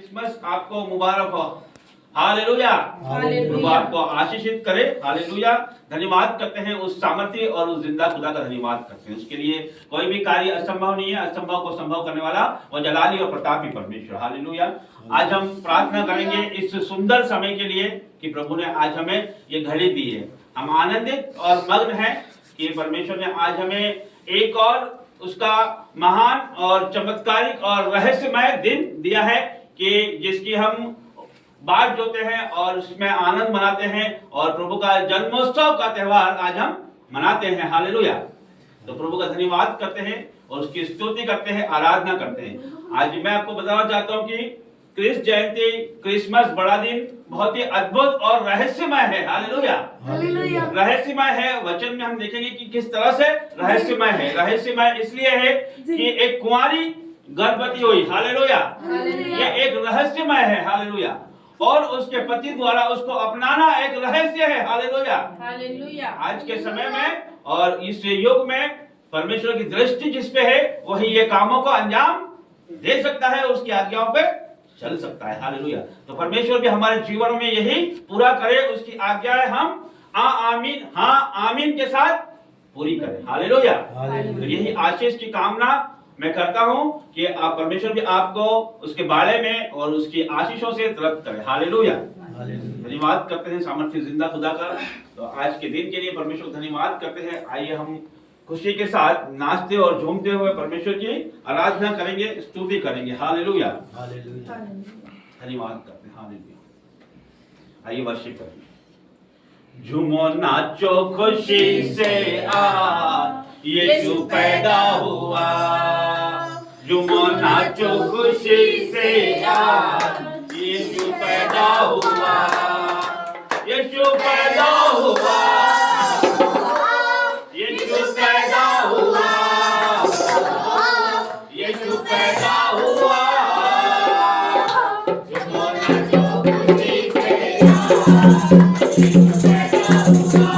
Christmas आपको मुबारक हो। Hallelujah. प्रभु आपको आशीषित करे। हालेलुया। धन्यवाद करते हैं उस सामर्थ्य और उस जिंदा खुदा का धन्यवाद करते हैं। उसके लिए कोई भी कार्य असंभव नहीं है। असंभव को संभव करने वाला वो जलाली और प्रतापी परमेश्वर। हालेलुया। आज हम प्रार्थना करेंगे इस सुंदर समय के लिए कि प्रभु ने आज हमें ये घड़ी दी है। हम आनंदित और मग्न हैं कि परमेश्वर ने आज हमें एक और उसका महान और चमत्कारिक और रहस्यमय दिन दिया है कि जिसकी हम बाट जोते हैं और उसमें आनंद मनाते हैं और प्रभु का जन्मोत्सव का त्यौहार आज हम मनाते हैं। हालेलुया। तो प्रभु का धन्यवाद करते हैं और उसकी स्तुति करते हैं, आराधना करते हैं। आज मैं आपको बताना चाहता हूं कि क्रिस जयंती, क्रिसमस बड़ा दिन बहुत ही अद्भुत और रहस्यमय है। हालेलुया। रहस्यमय है। वचन में हम देखेंगे कि किस तरह से रहस्यमय है। रहस्यमय इसलिए है कि एक कुंवारी गर्भवती हुई। हालेलुया। ये एक रहस्यमय है। हालेलुया। और उसके पति द्वारा उसको अपनाना एक रहस्य है। हालेलुया। हालेलुया। आज के समय में और इस युग में परमेश्वर की दृष्टि जिस पे है वही ये कामों को अंजाम दे सकता है, उसकी आज्ञाओं पे चल सकता है। हालेलुया। तो परमेश्वर भी हमारे जीवन में यही पूरा करे, उसकी आज्ञाएं हम आमीन, हाँ आमीन के साथ पूरी करें। हालेलुया। तो यही आशीष की कामना मैं करता हूं कि आप परमेश्वर भी आपको उसके बारे में और उसकी आशीषों से तृप्त करे। हालेलुया। धन्यवाद करते हैं सामर्थ्य जिंदा खुदा का। तो आज के दिन के लिए परमेश्वर धन्यवाद करते हैं। आइए हम खुशी के साथ नाचते और झूमते हुए परमेश्वर की आराधना करेंगे, स्तुति करेंगे। हालेलुया। धन्यवाद करते हैं। हालेलुया। आइए वर्शिप करेंगे। झूमो नाचो खुशी से आज यीशु पैदा हुआ। झूमो नाचो खुशी से आज यीशु पैदा हुआ। यीशु पैदा हुआ। यीशु पैदा हुआ। यीशु पैदा हुआ। झूमो नाचो खुशी से आज यीशु पैदा हुआ।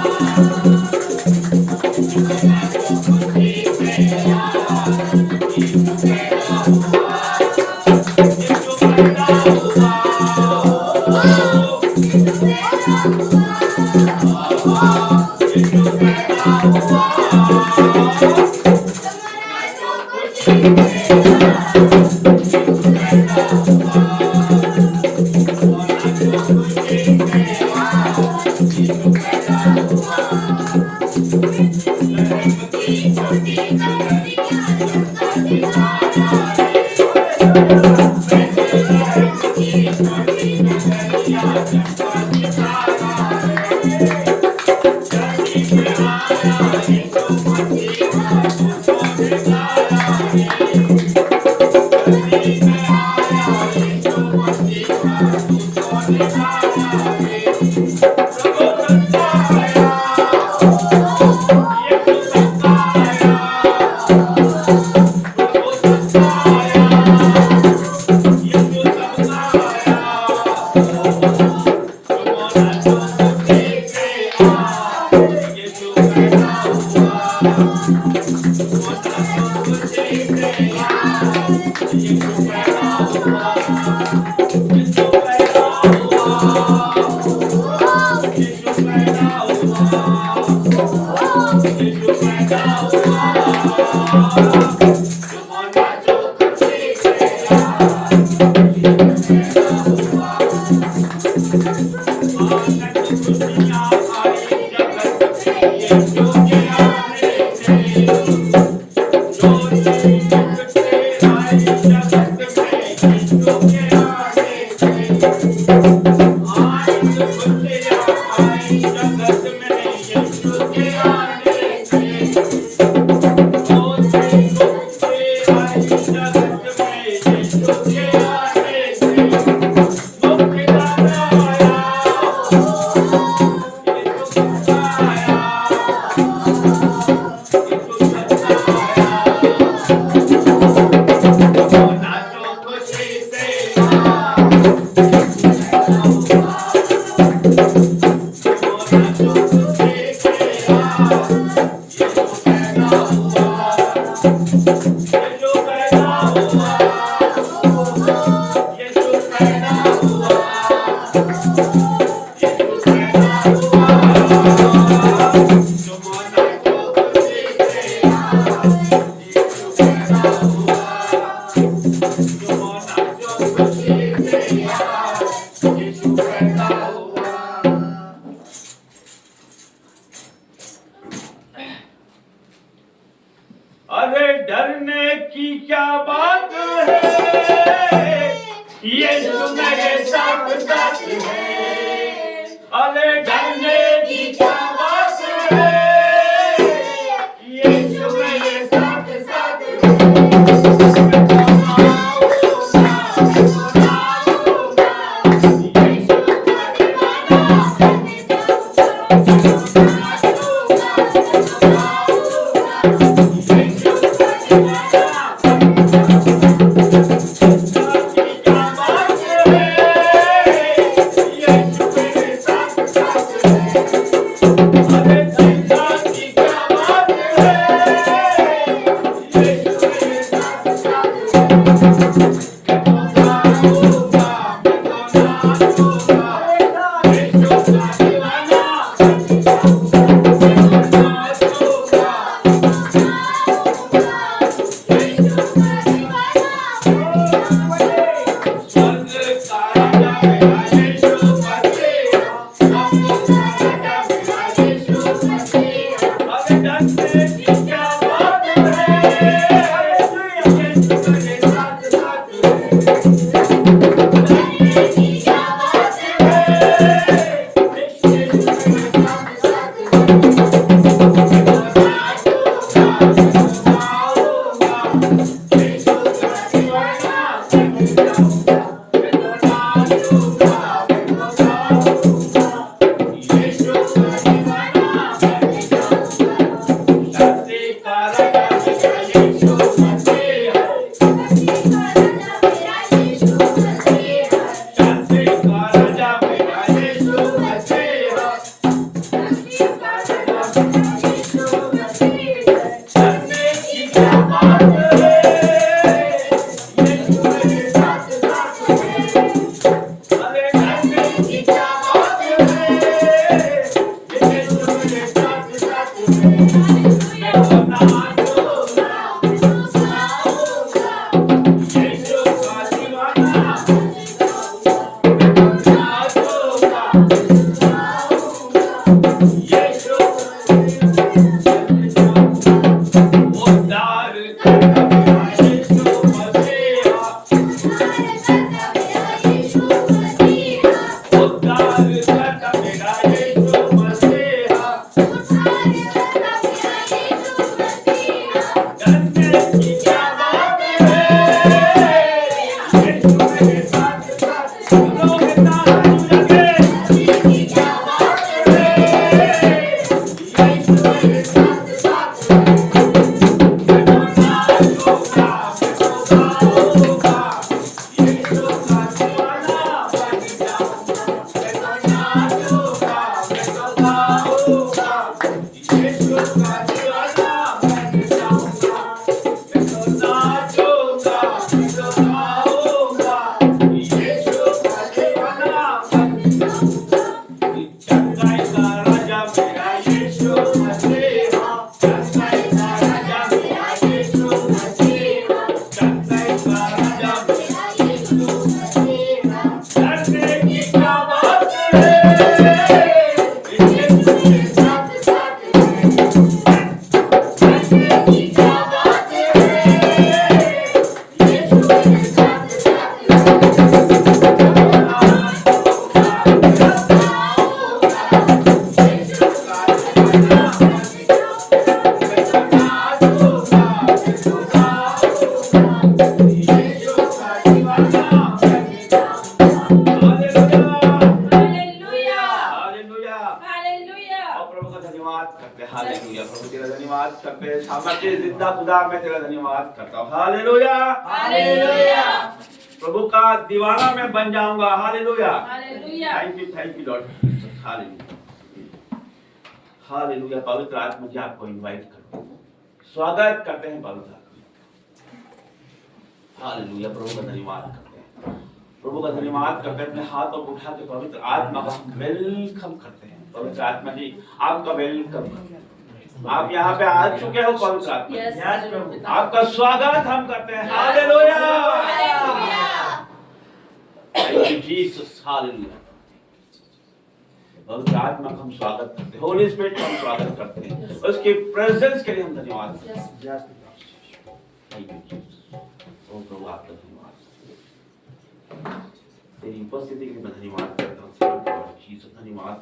अरे डरने की क्या बात है, यीशु मेरे साथ साथ है। अरे डरने की क्या बात है, यीशु मेरे साथ साथ जिंदा खुदा मैं तेरा धन्यवाद करता हूँ। Hallelujah hallelujah. प्रभु का दीवाना मैं बन जाऊंगा। Hallelujah hallelujah. Thank you Lord. Hallelujah hallelujah. पवित्र आत्मा जी आपको इनवाइट करते हैं, स्वागत करते हैं पवित्र आत्मा। हालेलुया। प्रभु का धन्यवाद करते हैं, प्रभु का धन्यवाद करते हैं। अपने हाथों को उठा के पवित्र आत्मा का वेलकम करते हैं। पवित्र आत्मा जी आपका वेलकम करते हैं। आप यहाँ पे आ चुके हो पवित्र आत्मा। Yes, प्रभु। आपका स्वागत हम करते हैं। Hallelujah. Thank you, Jesus. Hallelujah. पवित्र आत्मा का हम स्वागत करते हैं, होली स्पिरिट का हम स्वागत करते हैं, उसके प्रेजेंस के लिए हम धन्यवाद करते हैं। Thank you, Jesus. ओ प्रभु आपका धन्यवाद, तेरी उपस्थिति के लिए मैं धन्यवाद करता हूँ। जीसस धन्यवाद।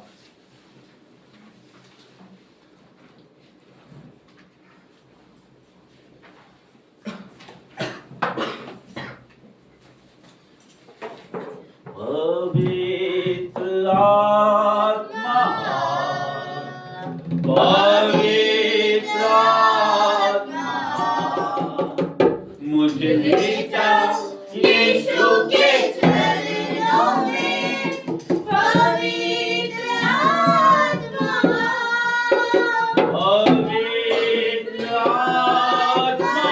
पवित्र आत्मा, पवित्र आत्मा, मुझे ले जा यीशु के चरणों में। पवित्र आत्मा, पवित्र आत्मा,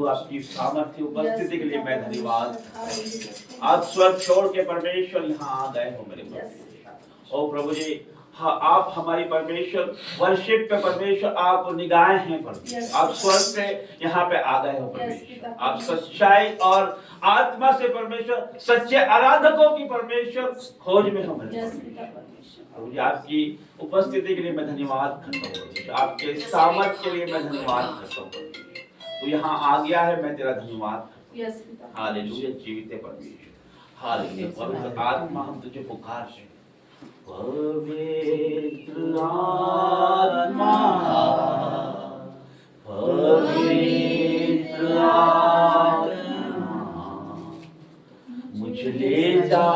आपकी सामर्थ्य उपस्थिति के लिए मैं धन्यवाद। आज स्वर्ग छोड़ के परमेश्वर यहाँ आ गए हो मेरे प्रभु। ओ प्रभु जी हाँ, आप हमारी परमेश्वर वर्शिप पे परमेश्वर आप निगाहें हैं परमेश्वर, आप स्वर्ग से यहाँ पे आ गए हो परमेश्वर, आप सच्चाई और आत्मा से परमेश्वर सच्चे आराधकों की परमेश्वर खोज में हम हैं। आपकी उपस्थिति के लिए मैं धन्यवाद करता हूँ, आपके सामर्थ के लिए मैं धन्यवाद करता हूँ। तो यहाँ आ गया है, मैं तेरा धन्यवाद करता हूँ। हालेलुया, जीवित है परमेश्वर, हालेलुया। पवित्र आत्मा हम तुझे पुकार हैं, पवित्र आत्मा, पवित्र आत्मा, मुझे ले जा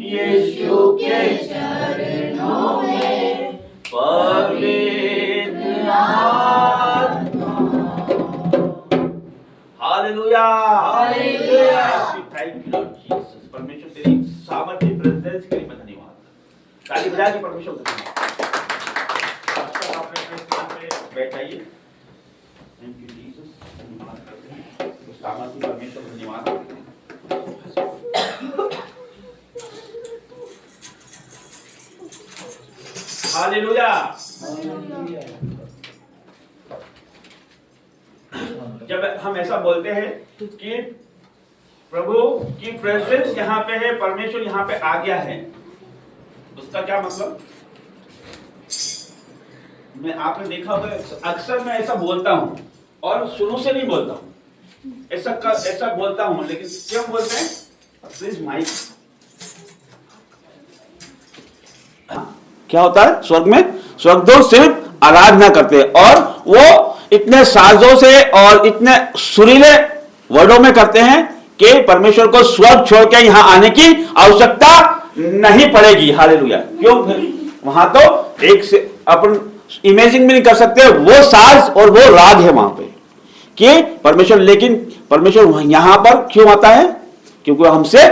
यीशु के चरणों में, पवित्र आत्मा। Hallelujah, hallelujah. Thank you Lord Jesus. परमेश्वर तेरी सामर्थ्य प्रेजेंस के लिए मैं धन्यवाद। ताली बजा के परमेश्वर को धन्यवाद। आप अपने स्थान पे बैठ जाइए। Thank you Jesus. धन्यवाद करते हैं उस सामर्थ्य परमेश्वर को धन्यवाद करते हैं। हालेलुया। जब हम ऐसा बोलते हैं कि प्रभु की प्रेजेंस यहाँ पे है, परमेश्वर यहाँ पे आ गया है, उसका क्या मतलब? मैं आपने देखा होगा अक्सर मैं ऐसा बोलता हूँ और शुरू से नहीं बोलता हूँ, ऐसा बोलता हूँ, लेकिन क्यों बोलते हैं? Please mic. क्या होता है स्वर्ग में? स्वर्गदूत सिर्फ आराधना करते हैं और वो इतने साजों से और इतने सुरीले वर्डों में करते हैं कि परमेश्वर को स्वर्ग छोड़ के यहां आने की आवश्यकता नहीं पड़ेगी। हालेलुया। क्यों? वहां तो एक से अपन इमेजिन भी नहीं कर सकते वो साज और वो राग है वहां पे कि परमेश्वर, लेकिन परमेश्वर यहां पर क्यों आता है? क्योंकि वो हमसे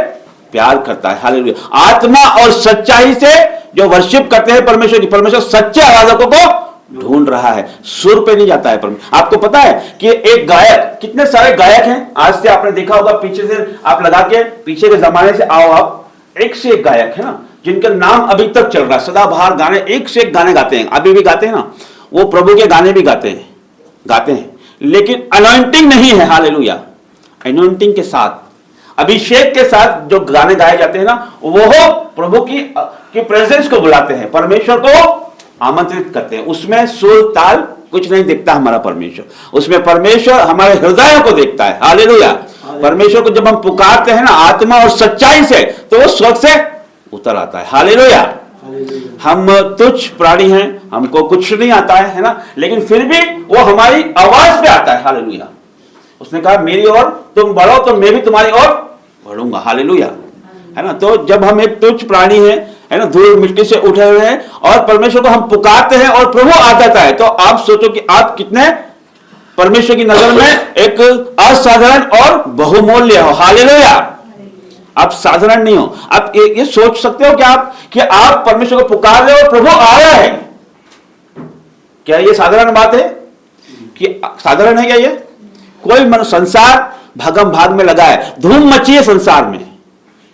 प्यार करता है। हालेलुया। आत्मा और सच्चाई से जो वर्शिप करते हैं परमेश्वर की, परमेश्वर सच्चे आराधकों को ढूंढ रहा है, सुर पे नहीं जाता है परमेश्वर। आपको पता है कि एक गायक, कितने सारे गायक हैं आज से, आपने देखा होगा पीछे से आप लगा के, पीछे के जमाने से आओ आप, एक से एक गायक है ना जिनका नाम अभी तक चल रहा है, सदाबहार गाने, एक से एक गाने गाते हैं, अभी भी गाते हैं ना, वो प्रभु के गाने भी गाते हैं, लेकिन अनॉइंटिंग नहीं है। हालेलुया। अनॉइंटिंग के साथ, अभिषेक के साथ जो गाने गाए जाते हैं ना, वो प्रभु की प्रेजेंस को बुलाते हैं, परमेश्वर को आमंत्रित करते हैं। उसमें सुर ताल कुछ नहीं देखता हमारा परमेश्वर, उसमें परमेश्वर हमारे हृदय को देखता है। हालेलुया। परमेश्वर को जब हम पुकारते हैं ना आत्मा और सच्चाई से, तो वो स्वर्ग से उतर आता है। हालेलुया। हम तुच्छ प्राणी हैं, हमको कुछ नहीं आता है ना, लेकिन फिर भी वो हमारी आवाज पे आता है। हालेलुया। उसने कहा मेरी ओर तुम बढ़ो तो मैं भी तुम्हारी ओर बढ़ूंगा। हालेलुया। है ना। तो जब हम एक तुच्छ प्राणी है ना, धूल मिट्टी से उठे हुए हैं और परमेश्वर को हम पुकारते हैं और प्रभु आ जाता है, तो आप सोचो कि आप कितने परमेश्वर की नजर में एक असाधारण और बहुमूल्य हो। हालेलुया। आप साधारण नहीं हो। आप ये सोच सकते हो कि आप परमेश्वर को पुकार रहे हो और प्रभु आ रहा है। क्या ये साधारण बात है? कि साधारण है क्या ये? कोई संसार भागम भाग में लगा है, धूम मची है संसार में,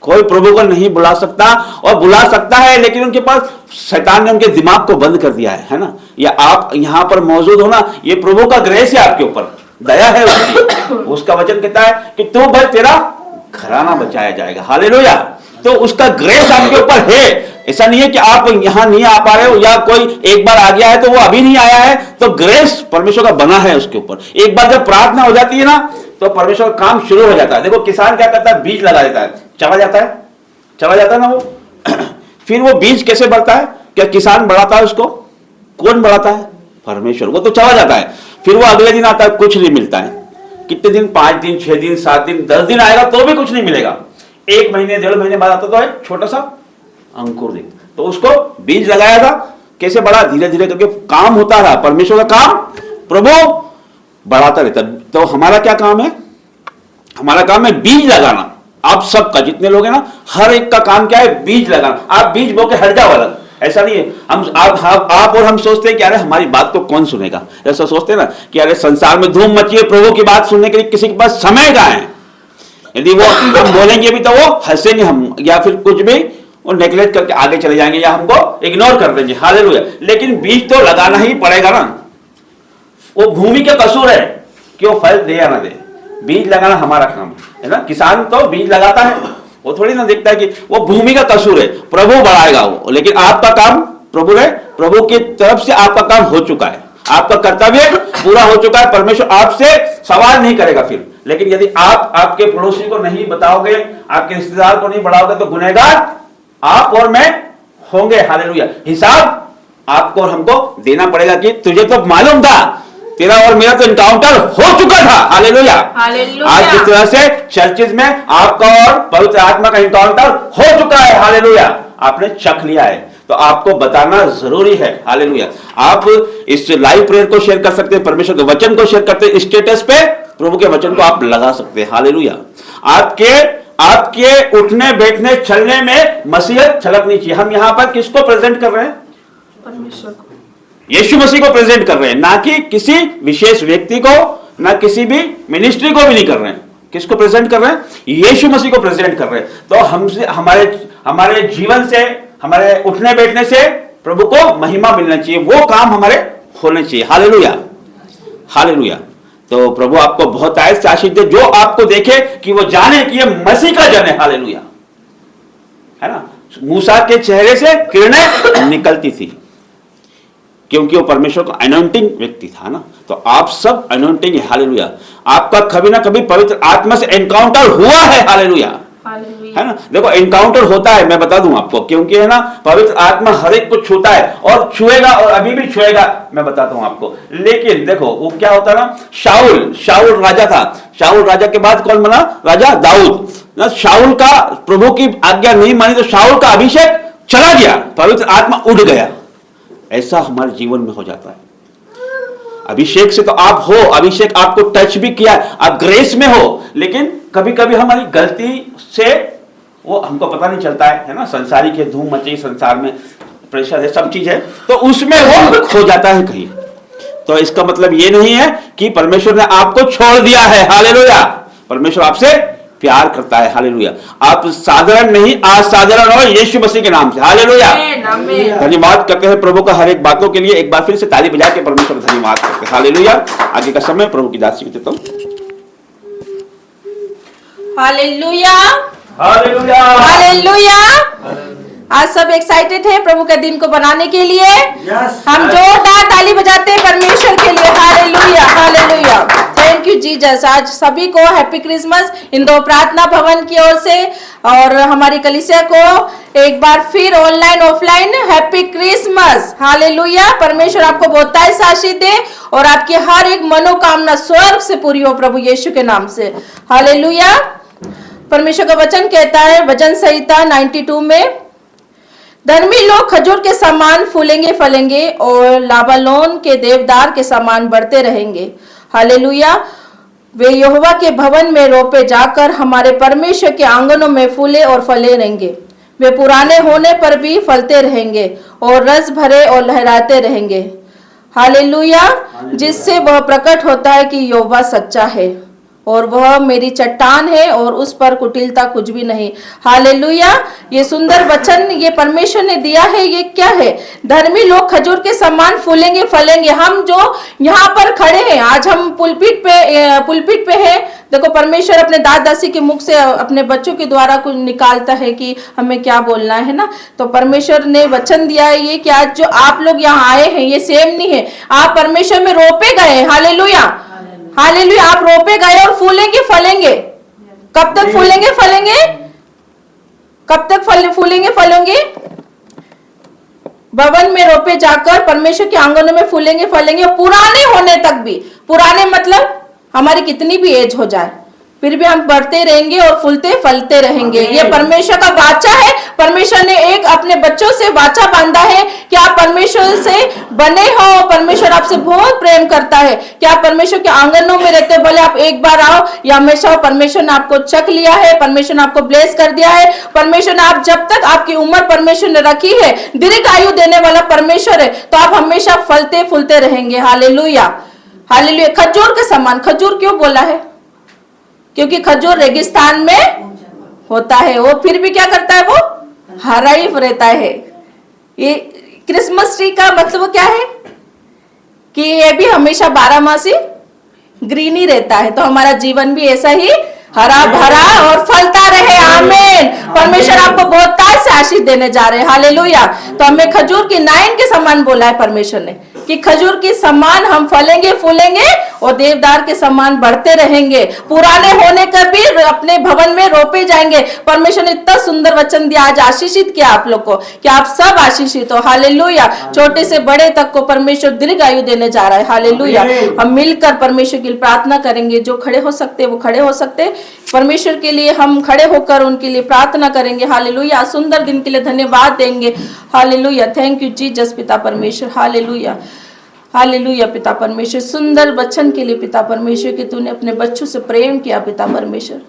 कोई प्रभु को नहीं बुला सकता, और बुला सकता है लेकिन उनके पास शैतान ने उनके दिमाग को बंद कर दिया है ना। या आप यहां पर मौजूद हो ना, ये प्रभु का ग्रेस है आपके ऊपर, दया है उसकी। उसका वचन कहता है कि तू भाई तेरा घराना बचाया जाएगा। हालेलुया। तो उसका ग्रेस आपके ऊपर है। ऐसा नहीं है कि आप यहां नहीं आ पा रहे हो, या कोई एक बार आ गया है तो वो अभी नहीं आया है, तो ग्रेस परमेश्वर का बना है उसके ऊपर। एक बार जब प्रार्थना हो जाती है ना, तो परमेश्वर का काम शुरू हो जाता है। देखो किसान क्या करता है, बीज लगा देता है, चला जाता है ना वो। फिर वो बीज कैसे बढ़ता है? क्या किसान बढ़ाता है उसको? कौन बढ़ाता है? परमेश्वर। वो तो चला जाता है, फिर वो अगले दिन आता है, कुछ नहीं मिलता है। कितने दिन? 5 दिन, 6 दिन, 7 दिन, 10 दिन आएगा तो भी कुछ नहीं मिलेगा। 1 महीने 1.5 महीने बाद आता तो है छोटा सा अंकुर दे। तो उसको बीज लगाया था, कैसे बढ़ा? धीरे धीरे करके काम होता रहा। परमेश्वर का काम प्रभु बढ़ाता रहता। तो हमारा क्या काम है? हमारा काम है बीज लगाना। आप सबका, जितने लोग हैं ना, हर एक का काम क्या है? बीज लगाना। आप बीज बो के हट जाओ अलग, ऐसा नहीं है। आप और हम सोचते हैं कि अरे हमारी बात को कौन सुनेगा, ऐसा सोचते हैं ना कि अरे संसार में धूम मची है, प्रभु की बात सुनने के लिए किसी के पास समय कहाँ है। यदि वो हम बोलेंगे भी तो वो हंसेंगे हम, या फिर कुछ भी वो नेग्लेक्ट करके आगे चले जाएंगे या हमको इग्नोर कर देंगे। हालेलुया। लेकिन बीज तो लगाना ही पड़ेगा ना, वो भूमि का कसूर है कि वो फल दे या ना दे। बीज लगाना हमारा काम है ना, किसान तो बीज लगाता है, वो थोड़ी ना देखता है कि वो भूमि का कसूर है, प्रभु बढ़ाएगा वो। लेकिन आपका काम प्रभु ने, प्रभु की तरफ से आपका काम हो चुका है, आपका कर्तव्य पूरा हो चुका है। परमेश्वर आपसे सवाल नहीं करेगा फिर। लेकिन यदि आप आपके पड़ोसी को नहीं बताओगे, आपके रिश्तेदार को नहीं बढ़ाओगे, तो गुनहगार आप और मैं होंगे। हालेलुया। हिसाब आपको और हमको देना पड़ेगा कि तुझे तो मालूम था, तेरा और मेरा तो इनकाउंटर हो चुका था। हालेलुया। आज जिस तरह से चर्चेज में आपका और पवित्र आत्मा का इनकाउंटर हो चुका है, हालेलुया, आपने चख लिया है, तो आपको बताना जरूरी है। हालेलुया। आप इस लाइव प्रेयर को शेयर कर सकते हैं, परमेश्वर के वचन को शेयर करते हैं, स्टेटस पे प्रभु के वचन को आप लगा सकते हैं। हालेलुया। आपके उठने बैठने चलने में मसीहत छलकनी चाहिए। हम यहां पर किसको प्रेजेंट कर रहे हैं? परमेश्वर को, यीशु मसीह को प्रेजेंट कर रहे हैं, ना कि किसी विशेष व्यक्ति को, ना किसी भी मिनिस्ट्री को भी नहीं कर रहे हैं। किसको प्रेजेंट कर रहे हैं? यीशु मसीह को प्रेजेंट कर रहे हैं। तो हमसे, हमारे जीवन से, हमारे उठने बैठने से प्रभु को महिमा मिलना चाहिए, वो काम हमारे होने चाहिए। हालेलुया। हालेलुया। तो प्रभु आपको बहुत आयत से आशीष दे, जो आपको देखे कि वो जाने कि ये मसीह का जन है। हालेलुया। है ना, मूसा के चेहरे से किरणें निकलती थी क्योंकि वो परमेश्वर का अनॉइंटिंग व्यक्ति था ना। तो आप सब अनॉइंटिंग है। हालेलुया। आपका कभी ना कभी पवित्र आत्मा से एनकाउंटर हुआ है। हालेलुया। है ना, देखो एनकाउंटर होता है, मैं बता दूं आपको, क्योंकि है ना पवित्र आत्मा हर एक को छूता है और छुएगा और अभी भी छुएगा, मैं बताता हूं आपको। लेकिन देखो वो क्या होता ना, शाऊल राजा था, शाऊल राजा के बाद कौन बना? राजा दाऊद ना। शाऊल का प्रभु की आज्ञा नहीं मानी तो शाऊल का अभिषेक चला गया, पवित्र आत्मा उड़ गया। ऐसा हमारे जीवन में हो जाता है। अभिषेक से तो आप हो, अभिषेक आपको टच भी किया, आप ग्रेस में हो, लेकिन कभी कभी हमारी गलती से वो हमको पता नहीं चलता है ना। संसारिक है, धूम मची संसार में, प्रेशर है, सब चीज है, तो उसमें वो खो जाता है कहीं। तो इसका मतलब ये नहीं है कि परमेश्वर ने आपको छोड़ दिया है। हालेलुया। परमेश्वर आपसे प्यार करता है। हालेलुया। आप साधारण नहीं, असाधारण हो यीशु मसीह के नाम से। हालेलुया। धन्यवाद करते हैं प्रभु का हर एक बातों के लिए। एक बार फिर से ताली बजा के परमेश्वर का धन्यवाद करते हैं। हालेलुया। आगे का समय प्रभु की दासी देता हूं। Hallelujah, hallelujah. हालेलुया। आज सब एक्साइटेड है प्रभु के दिन को बनाने के लिए। हम जोरदार ताली बजाते हैं परमेश्वर के लिए। Hallelujah, hallelujah. Thank you Jesus. आज सभी को हैप्पी क्रिसमस इंदौर प्रार्थना भवन की ओर से, और हमारी कलीसिया को एक बार फिर online offline happy Christmas. Hallelujah. परमेश्वर आपको बहुत आशीष दे और आपकी हर एक मनोकामना स्वर्ग से पूरी हो प्रभु यीशु के नाम से। हालेलुया। परमेश्वर का वचन कहता है वचन संहिता 92 में, धर्मी लोग खजूर के समान फूलेंगे फलेंगे और लाबालोन के देवदार के समान बढ़ते रहेंगे। हालेलुया। वे यहोवा के भवन में रोपे जाकर हमारे परमेश्वर के आंगनों में फूले और फले रहेंगे। वे पुराने होने पर भी फलते रहेंगे और रस भरे और लहराते रहेंगे। हालेलुया। जिससे वह प्रकट होता है कि यहोवा सच्चा है और वह मेरी चट्टान है और उस पर कुटिलता कुछ भी नहीं। हालेलुया। ये सुंदर वचन ये परमेश्वर ने दिया है। ये क्या है? धर्मी लोग खजूर के समान फूलेंगे फलेंगे। हम जो यहाँ पर खड़े हैं, आज हम पुलपिट पे हैं। देखो परमेश्वर अपने दास दासी के मुख से अपने बच्चों के द्वारा कुछ निकालता है कि हमें क्या बोलना है ना। तो परमेश्वर ने वचन दिया है ये कि आज जो आप लोग यहाँ आए हैं ये सेम नहीं है, आप परमेश्वर में रोपे गए। Hallelujah, hallelujah. आप रोपे गए और फूलेंगे फलेंगे। कब तक फूलेंगे फलेंगे? कब तक फूलेंगे फलेंगे? भवन में रोपे जाकर परमेश्वर के आंगनों में फूलेंगे फलेंगे और पुराने होने तक भी। पुराने मतलब हमारी कितनी भी एज हो जाए फिर भी हम बढ़ते रहेंगे और फूलते फलते रहेंगे। ये परमेश्वर का वाचा है। परमेश्वर ने एक अपने बच्चों से वाचा बांधा है कि आप परमेश्वर से बने हो। परमेश्वर आपसे बहुत प्रेम करता है कि आप परमेश्वर के आंगनों में रहते हो। भले आप एक बार आओ या हमेशा हो, परमेश्वर ने आपको चख लिया है, परमेश्वर ने आपको ब्लेस कर दिया है। परमेश्वर ने आप जब तक आपकी उम्र परमेश्वर ने रखी है, दीर्घ आयु देने वाला परमेश्वर है, तो आप हमेशा फलते फूलते रहेंगे। Hallelujah, hallelujah. खजूर के समान, खजूर क्यों बोला है? क्योंकि खजूर रेगिस्तान में होता है, वो फिर भी क्या करता है? वो हरा ही रहता है। ये क्रिसमस ट्री का मतलब क्या है कि ये भी हमेशा 12 मासी ग्रीन ही रहता है। तो हमारा जीवन भी ऐसा ही हरा भरा और फलता रहे। आमीन। परमेश्वर आपको बहुत ताज से आशीष देने जा रहे हैं। हालेलुया। तो हमें खजूर की नाइन के समान बोला है परमेश्वर ने कि खजूर के समान हम फलेंगे फूलेंगे और देवदार के समान बढ़ते रहेंगे। पुराने होने का भी अपने भवन में रोपे जाएंगे। परमेश्वर ने इतना सुंदर वचन दिया, आज आशीषित किया आप लोग को कि आप सब आशीषित हो। हालेलुया। छोटे से बड़े तक को परमेश्वर दीर्घ आयु देने जा रहा है। हालेलुया। हम मिलकर परमेश्वर की प्रार्थना करेंगे। जो खड़े हो सकते वो खड़े हो सकते। परमेश्वर के लिए हम खड़े होकर उनके लिए प्रार्थना करेंगे। हालेलुया। सुंदर दिन के लिए धन्यवाद देंगे। हालेलुया। थैंक यू जीसस पिता परमेश्वर। हालेलुया। हालेलुया पिता परमेश्वर, सुंदर वचन के लिए पिता परमेश्वर कि तूने अपने बच्चों से प्रेम किया पिता परमेश्वर।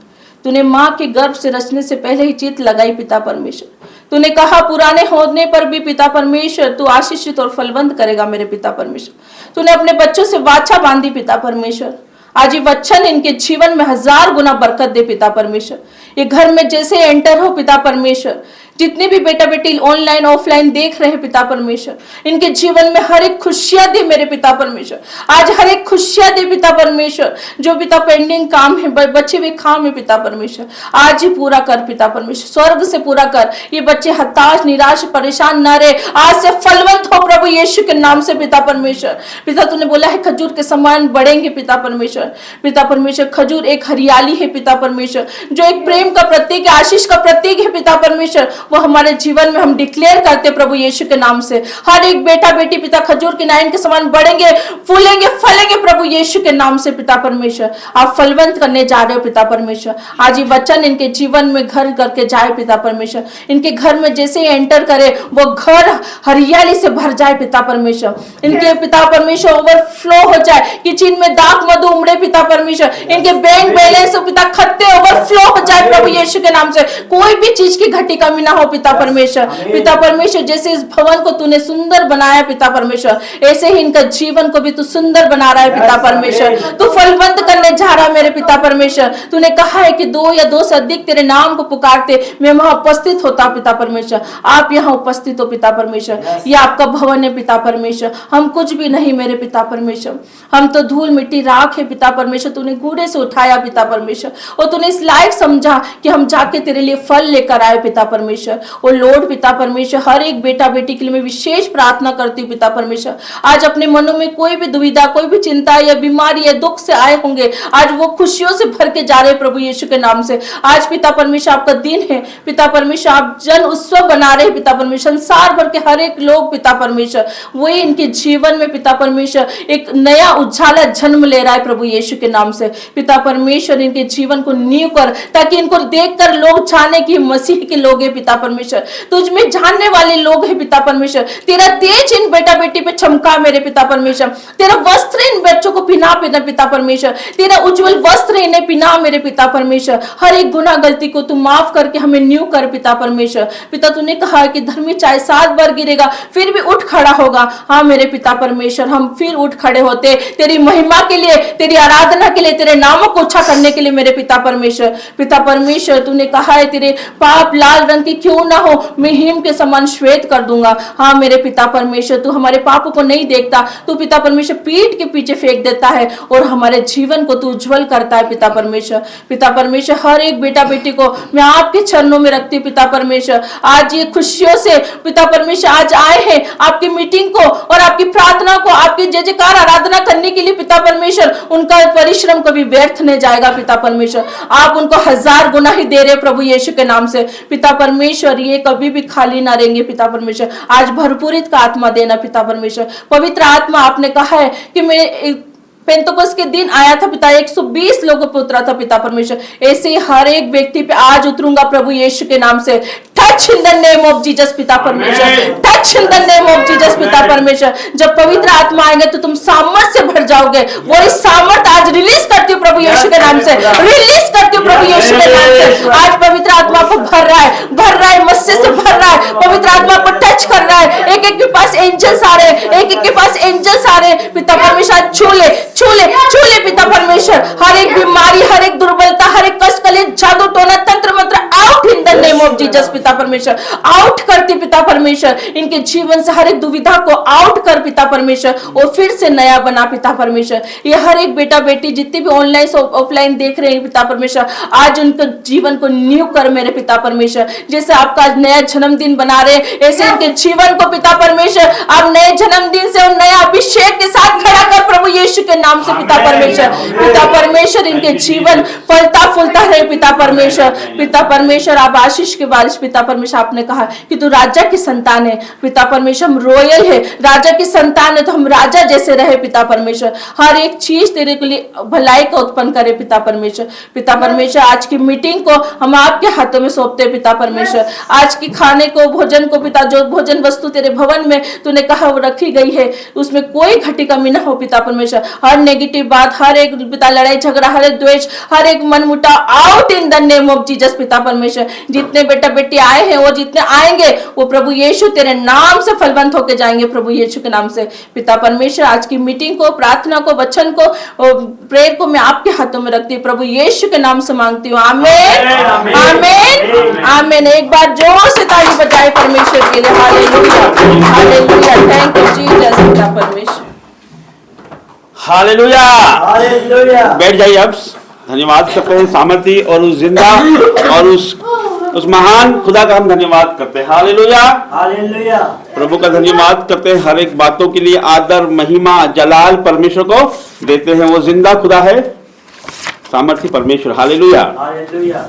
तूने माँ के गर्भ से रचने से पहले ही चित लगाई पिता परमेश्वर। तूने कहा पुराने होने पर भी पिता परमेश्वर तू आशीषित और फलवंत करेगा मेरे पिता परमेश्वर। तूने अपने बच्चों से वाचा बांधी पिता परमेश्वर। आज ये वचन इनके जीवन में 1000 गुना बरकत दे पिता परमेश्वर। ये घर में जैसे एंटर हो पिता परमेश्वर, जितने भी बेटा बेटी ऑनलाइन ऑफलाइन देख रहे हैं पिता परमेश्वर, इनके जीवन में हर एक खुशियां दे मेरे पिता परमेश्वर। आज हर एक खुशियां दे पिता परमेश्वर। जो पिता पेंडिंग काम है, बच्चे हुए काम है पिता परमेश्वर, आज ही पूरा कर पिता परमेश्वर। स्वर्ग से पूरा कर। ये बच्चे हताश निराश परेशान न रहे, आज से फलवंत हो प्रभु यीशु के नाम से पिता परमेश्वर। पिता तूने बोला है खजूर के समान बढ़ेंगे पिता परमेश्वर। पिता परमेश्वर खजूर एक हरियाली है पिता परमेश्वर, जो एक प्रेम का प्रतीक है, आशीष का प्रतीक है पिता परमेश्वर। वो हमारे जीवन में हम डिक्लेयर करते प्रभु यीशु के नाम से। हर एक बेटा बेटी पिता खजूर के नाइन के समान बढ़ेंगे फूलेंगे फलेंगे प्रभु यीशु के नाम से पिता परमेश्वर। आप फलवंत करने जा रहे हो पिता परमेश्वर। आज ये वचन इनके जीवन में घर करके जाए पिता परमेश्वर। इनके घर में जैसे ही एंटर करे वो घर हरियाली से भर जाए पिता परमेश्वर। इनके पिता परमेश्वर ओवरफ्लो हो जाए, किचन में दाख मधु उमड़े पिता परमेश्वर। इनके बैंक बैलेंस पिता खत्ते ओवरफ्लो हो जाए प्रभु यीशु के नाम से। कोई भी चीज की घटी कमी ना हो पिता परमेश्वर। पिता परमेश्वर जैसे इस भवन को तूने सुंदर बनाया पिता परमेश्वर, ऐसे ही इनका जीवन को भी तू सुंदर बना रहा है पिता परमेश्वर। तू फलवंत करने जा रहा है मेरे पिता परमेश्वर। तूने कहा है कि 2 या 2 से अधिक तेरे नाम को पुकारते मैं वहां उपस्थित होता पिता परमेश्वर। आप यहाँ उपस्थित हो पिता परमेश्वर। ये आपका भवन है पिता परमेश्वर। हम कुछ भी नहीं मेरे पिता परमेश्वर, हम तो धूल मिट्टी राख है पिता परमेश्वर। तूने कूड़े से उठाया पिता परमेश्वर और तूने इस लायक समझा कि हम जाके तेरे लिए फल लेकर आए पिता परमेश्वर। वो लोड पिता परमेश्वर हर एक बेटा बेटी के लिए मैं विशेष प्रार्थना करती हूँ पिता परमेश्वर। आज अपने मनों में कोई भी दुविधा कोई भी चिंता या बीमारी या दुख से आए होंगे, आज वो खुशियों से भर के जा रहे प्रभु यीशु के नाम से। आज पिता परमेश्वर आपका दिन है पिता परमेश्वर। आप जन उत्सव बना रहे पिता परमेश्वर। संसार भर के हर एक लोग पिता परमेश्वर वही इनके जीवन में पिता परमेश्वर एक नया उजाला जन्म ले रहा है प्रभु यीशु के नाम से। पिता परमेश्वर इनके जीवन को नींव कर, ताकि इनको देखकर लोग जाने की मसीह के लोग हैं पिता परमेश्वर। तुझ में जानने वाले लोग हैं पिता परमेश्वर। तेरा तेज इन बेटा बेटी पे चमका मेरे पिता परमेश्वर। तेरा वस्त्र इन बच्चों को पिना पिता परमेश्वर। तेरा उज्जवल वस्त्र इन्हें पिना मेरे पिता परमेश्वर। हर एक गुनाह गलती को तू माफ करके हमें न्यू कर पिता परमेश्वर। पिता तूने कहा कि धर्मी चाहे 7 बार गिरेगा फिर भी उठ खड़ा होगा। हाँ मेरे पिता परमेश्वर, हम फिर उठ खड़े होते तेरी महिमा के लिए, तेरी आराधना के लिए, तेरे नामों को अच्छा करने के लिए मेरे पिता परमेश्वर। पिता परमेश्वर तूने कहा है तेरे पाप लाल रंग की क्यों ना हो मैं हिम के समान श्वेत कर दूंगा। हाँ मेरे पिता परमेश्वर, तू हमारे पापों को नहीं देखता, तू पिता परमेश्वर पीठ के पीछे फेंक देता है और हमारे जीवन को तू उज्जवल करता है पिता परमेश्वर। पिता परमेश्वर हर एक बेटा बेटी को मैं आपके चरणों में रखती हूँ पिता परमेश्वर। आज ये खुशियों से पिता परमेश्वर आज आए हैं आपकी मीटिंग को और आपकी प्रार्थना को, आपकी जय जयकार आराधना करने के लिए पिता परमेश्वर। उनका परिश्रम कभी व्यर्थ नहीं जाएगा पिता परमेश्वर। आप उनको 1000 गुना ही दे रहे प्रभु यीशु के नाम से पिता परमेश्वर। ये कभी भी खाली ना रहेंगे पिता परमेश्वर। आज भरपूरित का आत्मा देना पिता परमेश्वर। पवित्र आत्मा आपने कहा है कि मैं पेंतुकोस के दिन आया था पिता, 120 लोगों पर उतरा था पिता परमेश्वर। ऐसे ही हर एक व्यक्ति पे आज उतरूंगा प्रभु यीशु के नाम से। Touch in the name of Jesus पिता परमेश्वर। Touch in the name of Jesus पिता परमेश्वर। जब पवित्र आत्मा आएंगे तो तुम सामर्थ से भर जाओगे। वही सामर्थ आज रिलीज करती हूँ प्रभु यीशु के नाम से, रिलीज करती हूँ प्रभु यीशु के नाम से। आज पवित्र आत्मा को भर रहा है, मस्से से भर रहा है। पवित्र आत्मा को टच कर रहा है। एक एक के पास एंजल्स आ रहे हैं, एक एक के पास एंजल्स आ रहे हैं पिता परमेश्वर। छूले पिता परमेश्वर। हर एक बीमारी, हर एक दुर्बलता, हर एक कष्ट, कलेश, जादू टोना, तंत्र मंत्र out in the name of Jesus Jesus पिता परमेश्वर, आउट करती पिता परमेश्वर, इनके जीवन से हर एक दुविधा को आउट कर पिता परमेश्वर, और फिर से नया बना पिता परमेश्वर। ये हर एक बेटा बेटी जितने भी ऑनलाइन ऑफलाइन देख रहे हैं पिता परमेश्वर, आज उनके जीवन को न्यू कर मेरे पिता परमेश्वर। जैसे आपका आज नया जन्मदिन बना रहे ऐसे इनके जीवन को पिता परमेश्वर आप नए जन्मदिन से और नया अभिषेक के साथ खड़ा कर प्रभु यीशु के नाम से पिता परमेश्वर। पिता परमेश्वर इनके जीवन फलता फूलता रहे पिता परमेश्वर। पिता परमेश्वर आप आशीष के बारिश पिता परमेश्वर, आपने कहा कि तू राजा की संतान है पिता परमेश्वर, हम रॉयल है, राजा की संतान है तो हम राजा जैसे रहे पिता परमेश्वर। हर एक चीज तेरे के लिए भलाई का उत्पन्न करे पिता परमेश्वर। पिता परमेश्वर आज की मीटिंग को हम आपके हाथों में सौंपते पिता परमेश्वर। आज की खाने को भोजन को पिता, जो भोजन वस्तु तेरे भवन में तूने कहा वो रखी गई है उसमें कोई घटी कमी ना हो पिता परमेश्वर। हर नेगेटिव बात, हर एक पिता लड़ाई झगड़ा, हर एक द्वेष, हर एक मनमुटाव out in the name of Jesus पिता परमेश्वर। जितने बेटा बेटी आए हैं वो जितने आएंगे वो प्रभु यीशु तेरे नाम से फलवंत होके जाएंगे प्रभु यीशु के नाम से पिता परमेश्वर। आज की मीटिंग को, प्रार्थना को, वचन को, प्रेयर को मैं आपके हाथों में रखती हूँ प्रभु यीशु के नाम से मांगती हूँ। आमीन आमीन आमीन। एक बार जोर से ताली बजाए परमेश्वर के लिए। Hallelujah hallelujah. Thank you Jesus पिता परमेश्वर। Hallelujah hallelujah. बैठ जाइए अब। धन्यवाद करते हैं सामर्थी और उस जिंदा और उस महान खुदा का हम धन्यवाद करते हैं। Hallelujah hallelujah. प्रभु का धन्यवाद करते हैं। हर एक बातों के लिए आदर महिमा जलाल परमेश्वर को देते हैं। वो जिंदा खुदा है, सामर्थी परमेश्वर। Hallelujah hallelujah.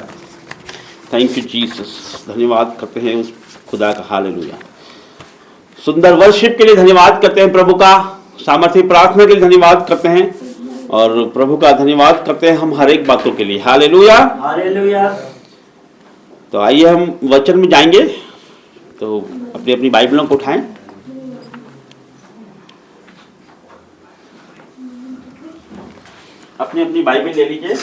Thank you Jesus. धन्यवाद करते हैं उस खुदा का। हालेलुया। सुंदर वर्शिप के लिए धन्यवाद करते हैं प्रभु का। सामर्थी प्रार्थना के लिए धन्यवाद करते हैं और प्रभु का धन्यवाद करते हैं हम हर एक बातों के लिए। Hallelujah hallelujah. तो आइए हम वचन में जाएंगे। तो अपनी अपनी बाइबलों को उठाएं। अपनी अपनी बाइबल ले लीजिए।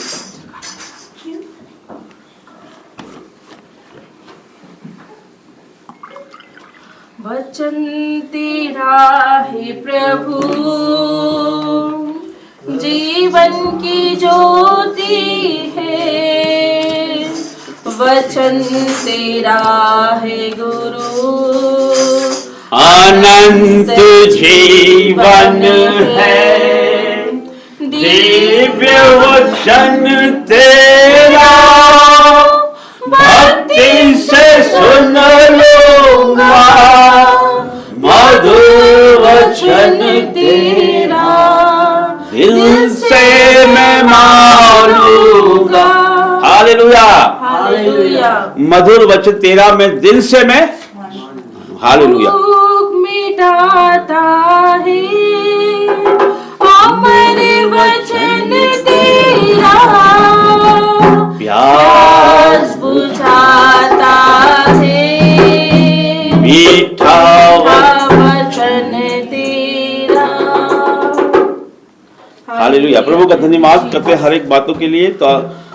वचन तेरा है प्रभु, जीवन की ज्योति है। वचन तेरा है गुरु, अनंत जीवन है। दिव्य वचन तेरा भक्ति से सुन लूंगा। मधुर वचन तेरा दिल से मैं मानूंगा। Hallelujah hallelujah. मधुर वचन तेरा मैं दिल से मैं। हालेलुया। भूख मिटाता है अमर वचन तेरा, प्यास बुझाता है मीठा वचन तेरा। हालेलुया। प्रभु का धन्यवाद करते हैं हर एक बातों के लिए। तो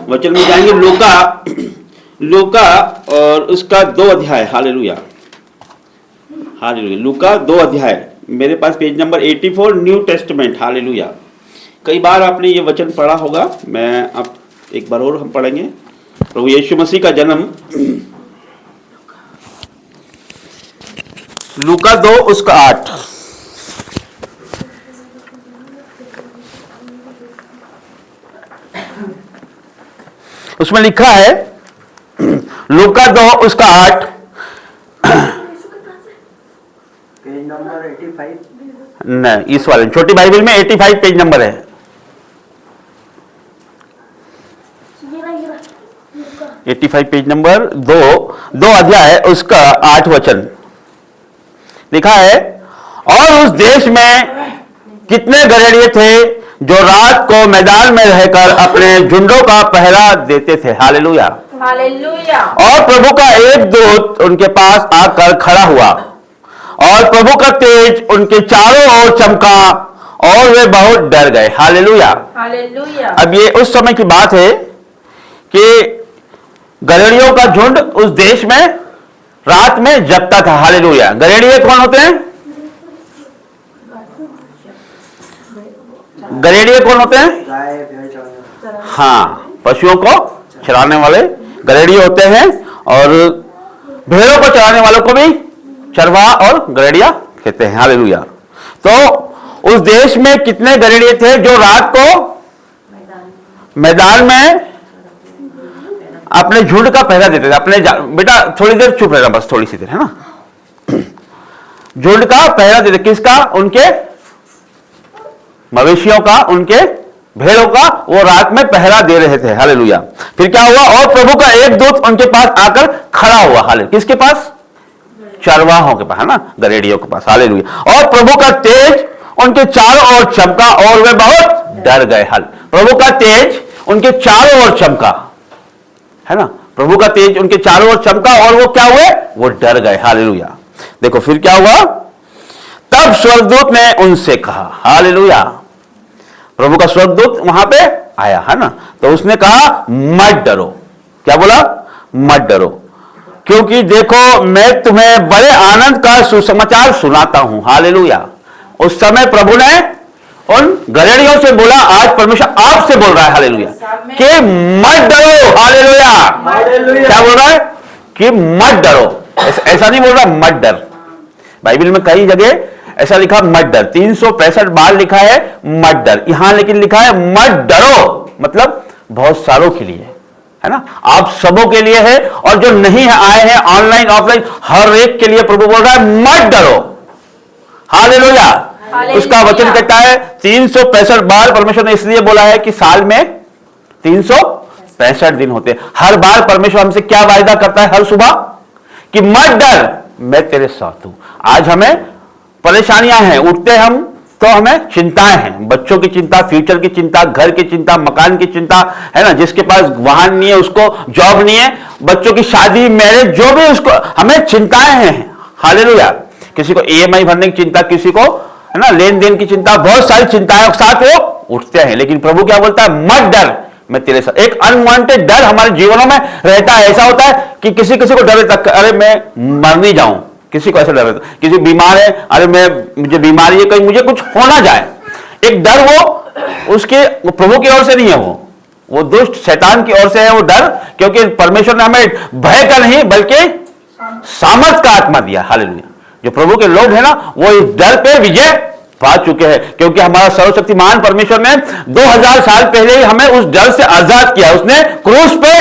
वचन में जाएंगे लूका और उसका 2 अध्याय। Hallelujah hallelujah. लूका 2 अध्याय। मेरे पास page number 84 New Testament. Hallelujah. कई बार आपने ये वचन पढ़ा होगा, मैं अब एक बार और हम पढ़ेंगे। प्रभु यीशु मसीह का जन्म लूका 2 उसका 8। उसमें लिखा है लूका 2 उसका 8। Page number 85। नहीं, इस वाले छोटी बाइबल में 85 पेज नंबर है। 85 पेज नंबर 2 अध्याय उसका 8 वचन लिखा है। और उस देश में कितने गधेड़िए थे जो रात को मैदान में रहकर अपने झुंडों का पहरा देते थे। Hallelujah hallelujah. और प्रभु का एक दूत उनके पास आकर खड़ा हुआ और प्रभु का तेज उनके चारों ओर चमका और वे बहुत डर गए। Hallelujah hallelujah. अब ये उस समय की बात है कि गधेड़ियों का झुंड उस देश में रात में जगता था। हालेलुया। गधेड़िए कौन होते हैं? गधेड़िए कौन होते हैं? गाय भेड़ चराने। हाँ, पशुओं को चराने वाले गधेड़िए होते हैं। और भेड़ों को चराने वालों को भी चरवाहा और गड़ेड़िया कहते हैं। हालेलुया। तो उस देश में कितने गड़ेड़िए थे जो रात को मैदान में अपने झुंड का पहरा देते थे। अपने बेटा थोड़ी देर चुप रहना, बस थोड़ी सी देर, है ना। झुंड का पहरा देते, किसका? उनके मवेशियों का, उनके भेड़ों का। वो रात में पहरा दे रहे थे। हालेलुया। फिर क्या हुआ? और प्रभु का एक दूत उनके पास आकर खड़ा हुआ। हालेलुया। किसके पास? चरवाहों के पास, है ना, गड़ेड़ियों के पास। हालेलुया। और प्रभु का तेज उनके चारों ओर चमका और वे बहुत डर गए। हाल प्रभु का तेज उनके चारों ओर चमका, है ना। प्रभु का तेज उनके चारों ओर चमका और वो क्या हुए? वो डर गए। हालेलुया। देखो फिर क्या हुआ? तब स्वर्गदूत ने उनसे कहा, हालेलुया, प्रभु का स्वर्गदूत वहां पे आया, है ना। तो उसने कहा मत डरो। क्या बोला? मत डरो, क्योंकि देखो मैं तुम्हें बड़े आनंद का सुसमाचार सुनाता हूं। हालेलुया। उस समय प्रभु ने उन गड़ेड़ियों से बोला, आज परमेश्वर आपसे बोल रहा है, हालेलुया, कि मत डरो। हालेलुया। क्या बोल रहा है? कि मत डरो। ऐसा नहीं बोल रहा मत डर। बाइबल में कई जगह ऐसा लिखा मत डर, 365 बार लिखा है मत डर। यहां लेकिन लिखा है मत डरो, मतलब बहुत सारों के लिए, है ना, आप सबों के लिए है। और जो नहीं आए हैं ऑनलाइन ऑफलाइन, हर एक के लिए प्रभु बोल रहा है मत डरो। हालेलुया। उसका वचन कहता है 365 बार परमेश्वर ने इसलिए बोला है कि साल में 365 दिन होते हैं। हर बार परमेश्वर हमसे क्या वायदा करता है? हर सुबह कि मत डर, मैं तेरे साथ हूं। आज हमें परेशानियां हैं, उठते हम तो हमें चिंताएं हैं, बच्चों की चिंता, फ्यूचर की चिंता, घर की चिंता, मकान की चिंता, है ना। जिसके पास वाहन नहीं है उसको जॉब नहीं है, बच्चों की शादी, मैरिज, जो भी, उसको हमें चिंताएं हैं। हालेलुया। किसी को ईएमआई भरने की चिंता, किसी को, है ना, लेन देन की चिंता, बहुत सारी चिंताएं साथ वो उठते हैं। लेकिन प्रभु क्या बोलता है? मत डर, मैं तेरे साथ। एक अनवांटेड डर हमारे जीवनों में रहता है। ऐसा होता है कि किसी किसी को डर रहता, अरे मैं मर नहीं जाऊं। किसी को ऐसा डर रहता, किसी बीमार है, अरे मुझे बीमारी है, कहीं मुझे कुछ हो ना जाए। एक डर वो उसके प्रभु की ओर से नहीं है, वो दुष्ट शैतान की ओर से है वो डर। क्योंकि परमेश्वर ने हमें भय का नहीं बल्कि सामर्थ का आत्मा दिया। हालेलुया। जो प्रभु के लोग हैं ना, वो इस डर पे विजय पा चुके हैं, क्योंकि हमारा सर्वशक्तिमान परमेश्वर ने 2000 साल पहले ही हमें उस डर से आजाद किया। उसने क्रूस पे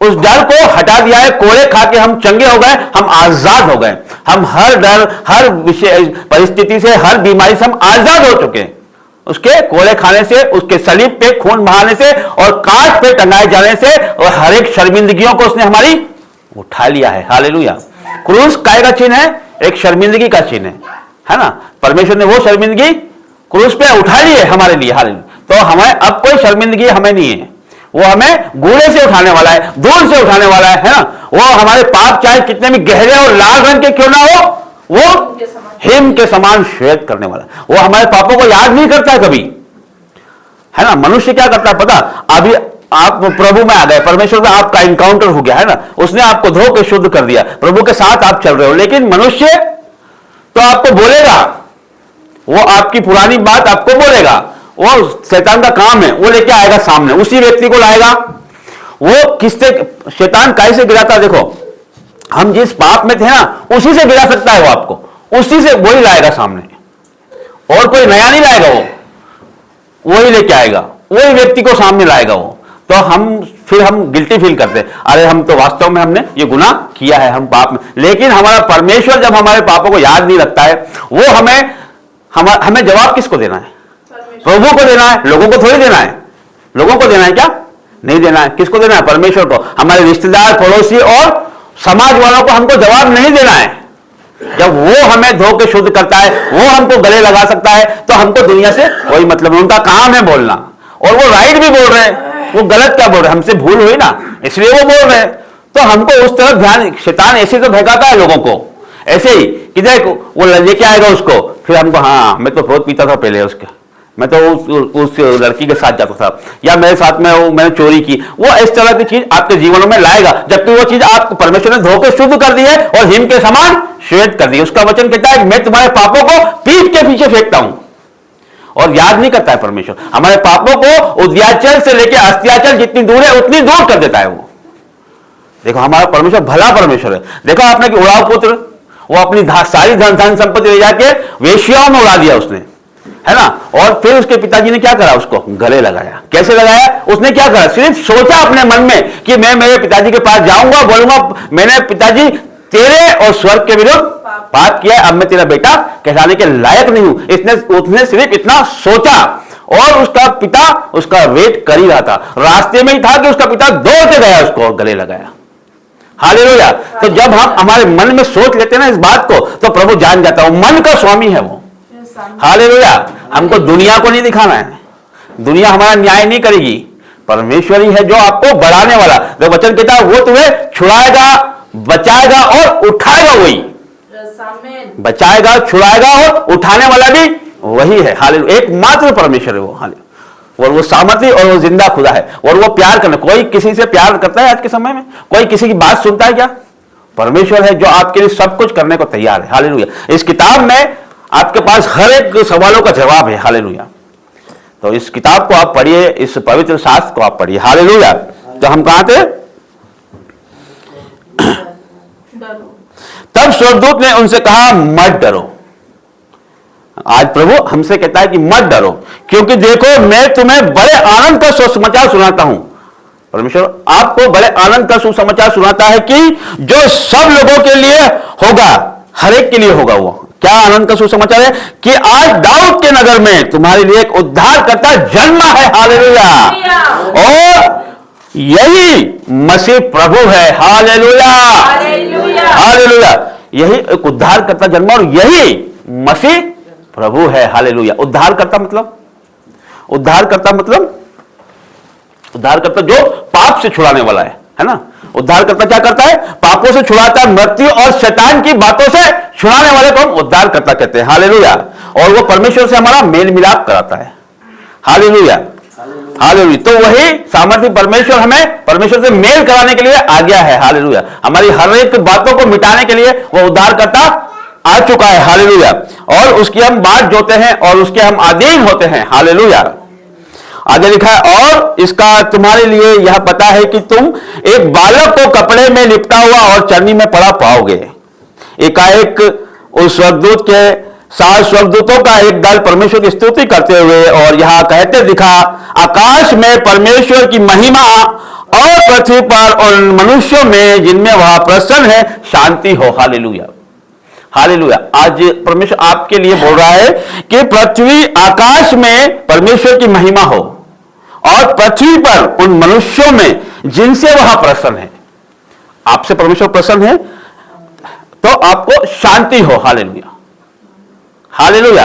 उस डर को हटा दिया है। कोड़े खा के हम चंगे हो गए, हम आजाद हो गए। हम हर डर, हर विषय परिस्थिति से, हर बीमारी से हम आजाद हो चुके हैं। उसके कोड़े खाने से, उसके सलीब पे खून बहाने से और काट पे टंगाए जाने से, और हर एक शर्मिंदगियों को उसने हमारी उठा लिया है। हालेलुया। क्रूस काय का चिन्ह है? एक शर्मिंदगी का चिन्ह है ना। परमेश्वर ने वो शर्मिंदगी क्रूस पे उठा ली है हमारे लिए। हालेलुया। तो हमें अब कोई शर्मिंदगी हमें नहीं है, वो हमें गूढ़े से उठाने वाला है, दूर से उठाने वाला है ना। वो हमारे पाप चाहे कितने भी गहरे और लाल रंग के क्यों ना हो, वो हिम के समान श्वेत करने वाला। वो हमारे पापों को याद नहीं करता है कभी, है ना। मनुष्य क्या करता है पता? अभी आप प्रभु में आ गए, परमेश्वर में आपका इनकाउंटर हो गया, है ना, उसने आपको धो के शुद्ध कर दिया, प्रभु के साथ आप चल रहे हो। लेकिन मनुष्य तो आपको बोलेगा, वो आपकी पुरानी बात आपको बोलेगा। वो शैतान का काम है, वो लेके आएगा सामने, उसी व्यक्ति को लाएगा। वो किससे शैतान कैसे गिराता? देखो, हम जिस पाप में थे ना, उसी से गिरा सकता है वो आपको, उसी से वही लाएगा सामने, और कोई नया नहीं लाएगा। वो वही लेके आएगा, वही व्यक्ति को सामने लाएगा वो। तो फिर हम गिल्टी फील करते हैं, अरे हम तो वास्तव में हमने ये गुनाह किया है, हम पाप में। लेकिन हमारा परमेश्वर जब हमारे पापों को याद नहीं रखता है, वो हमें जवाब किसको देना है? प्रभु को देना है, लोगों को थोड़ी देना है। लोगों को देना है क्या? नहीं देना है। किसको देना है? परमेश्वर को। हमारे रिश्तेदार, पड़ोसी और समाज वालों को हमको जवाब नहीं देना है। जब वो हमें धो के शुद्ध करता है, वो हमको गले लगा सकता है, तो हमको दुनिया से कोई मतलब। उनका काम है बोलना, और वो राइट भी बोल रहे हैं, वो गलत क्या बोल रहे हैं? हमसे भूल हुई ना, इसलिए वो बोल रहे हैं। तो हमको उस तरफ ध्यान, शैतान ऐसे तो भगाता है लोगों को, ऐसे ही कि देख वो लेके आएगा उसको, फिर हमको, हाँ मैं तो बहुत पीता था पहले उसके, मैं तो उस लड़की के साथ जाता था, या मेरे साथ में मैंने चोरी की। वो इस तरह की चीज आपके जीवनों में लाएगा, जबकि वो चीज आपको परमेश्वर ने धोके शुद्ध कर दी है और हिम के समान श्वेत कर दी। उसका वचन कहता है मैं तुम्हारे पापों को पीठ के पीछे फेंकता हूं, और याद नहीं करता है परमेश्वर। हमारे पापों को उद्याचल से लेकर अस्त्याचल जितनी दूर है उतनी दूर कर देता है वो। देखो हमारा परमेश्वर भला परमेश्वर है। देखो आपने कि उड़ाव पुत्र, वो अपनी सारी धन संपत्ति ले जाके वेश्याओं में उड़ा दिया उसने, है ना। और फिर उसके पिताजी ने क्या करा, उसको गले लगाया। कैसे लगाया, उसने क्या करा, सिर्फ सोचा अपने मन में कि मैं मेरे पिताजी के पास जाऊंगा, बोलूंगा मैंने पिताजी तेरे और स्वर्ग के विरुद्ध पाप किया, अब मैं तेरा बेटा कहलाने के लायक नहीं हूं। उसने सिर्फ इतना सोचा और उसका पिता उसका वेट कर ही रहा था। रास्ते में ही था कि उसका पिता दौड़ के गया, उसको गले लगाया। हालेलुया। तो जब हम हमारे मन में सोच लेते हैं ना इस बात को, तो प्रभु जान जाता है, मन का स्वामी है वो। हालेलुया। हमको दुनिया को नहीं दिखाना है, दुनिया हमारा न्याय नहीं करेगी, परमेश्वर ही है जो आपको बढ़ाने वाला। तो वचन कहता है वो तुम्हें छुड़ाएगा, बचाएगा और उठाएगा। वही बचाएगा, छुड़ाएगा और उठाने वाला भी वही है। हालेलुया। एकमात्र परमेश्वर है वो। हालेलुया। और वो सामर्थी और वो जिंदा खुदा है। और वो प्यार करना, कोई किसी से प्यार करता है आज के समय में? कोई किसी की बात सुनता है क्या? परमेश्वर है जो आपके लिए सब कुछ करने को तैयार है। हालेलुया। इस किताब में आपके पास हर एक सवालों का जवाब है। हालेलुया। तो इस किताब को आप पढ़िए, इस पवित्र शास्त्र को आप पढ़िए। हालेलुया। तो हम कहां थे? तब स्वर्गदूत ने उनसे कहा मत डरो। आज प्रभु हमसे कहता है कि मत डरो, क्योंकि देखो मैं तुम्हें बड़े आनंद का सुसमाचार सुनाता हूं। परमेश्वर आपको बड़े आनंद का सुसमाचार सुनाता है कि जो सब लोगों के लिए होगा, हर एक के लिए होगा। वो क्या आनंद का सुसमाचार है कि आज दाऊद के नगर में तुम्हारे लिए एक उद्धारकर्ता जन्मा है। हालेलुया। और यही मसीह प्रभु है। हालेलुया। हालेलुया। यही एक उद्धारकर्ता जन्मा और यही मसीह प्रभु है। हालेलुया। उद्धारकर्ता मतलब, उद्धारकर्ता मतलब उद्धारकर्ता जो पाप से छुड़ाने वाला है ना। उद्धारकर्ता क्या करता है? पापों से छुड़ाता है, मृत्यु और शैतान की बातों से छुड़ाने वाले को हम उद्धारकर्ता कहते हैं। हालेलुया। और वो परमेश्वर से हमारा मेल मिलाप कराता है। हालेलुया। हालेलुया। तो वही सामर्थ्य परमेश्वर हमें परमेश्वर से मेल कराने के लिए आ गया है। हालेलुया। हमारी हर एक बातों को मिटाने के लिए वो उद्धारकर्ता आ चुका है। हालेलुया। और उसकी हम बात जोते हैं और उसके हम अधीन होते हैं। हालेलुया। आगे लिखा है, और इसका तुम्हारे लिए यह पता है कि तुम एक बालक को कपड़े में लिपटा हुआ और चरनी में पड़ा पाओगे। एकाएक उस स्वर्गदूत के 7 स्वर्गदूतों का एक दल परमेश्वर की स्तुति करते हुए और यहां कहते दिखा, आकाश में परमेश्वर की महिमा और पृथ्वी पर उन मनुष्यों में जिनमें वह प्रसन्न है शांति हो। हालेलुया। हालेलुया। आज परमेश्वर आपके लिए बोल रहा है कि पृथ्वी आकाश में परमेश्वर की महिमा हो और पृथ्वी पर उन मनुष्यों में जिनसे वह प्रसन्न है। आपसे परमेश्वर प्रसन्न है तो आपको शांति हो। हालेलुया। हालेलुया।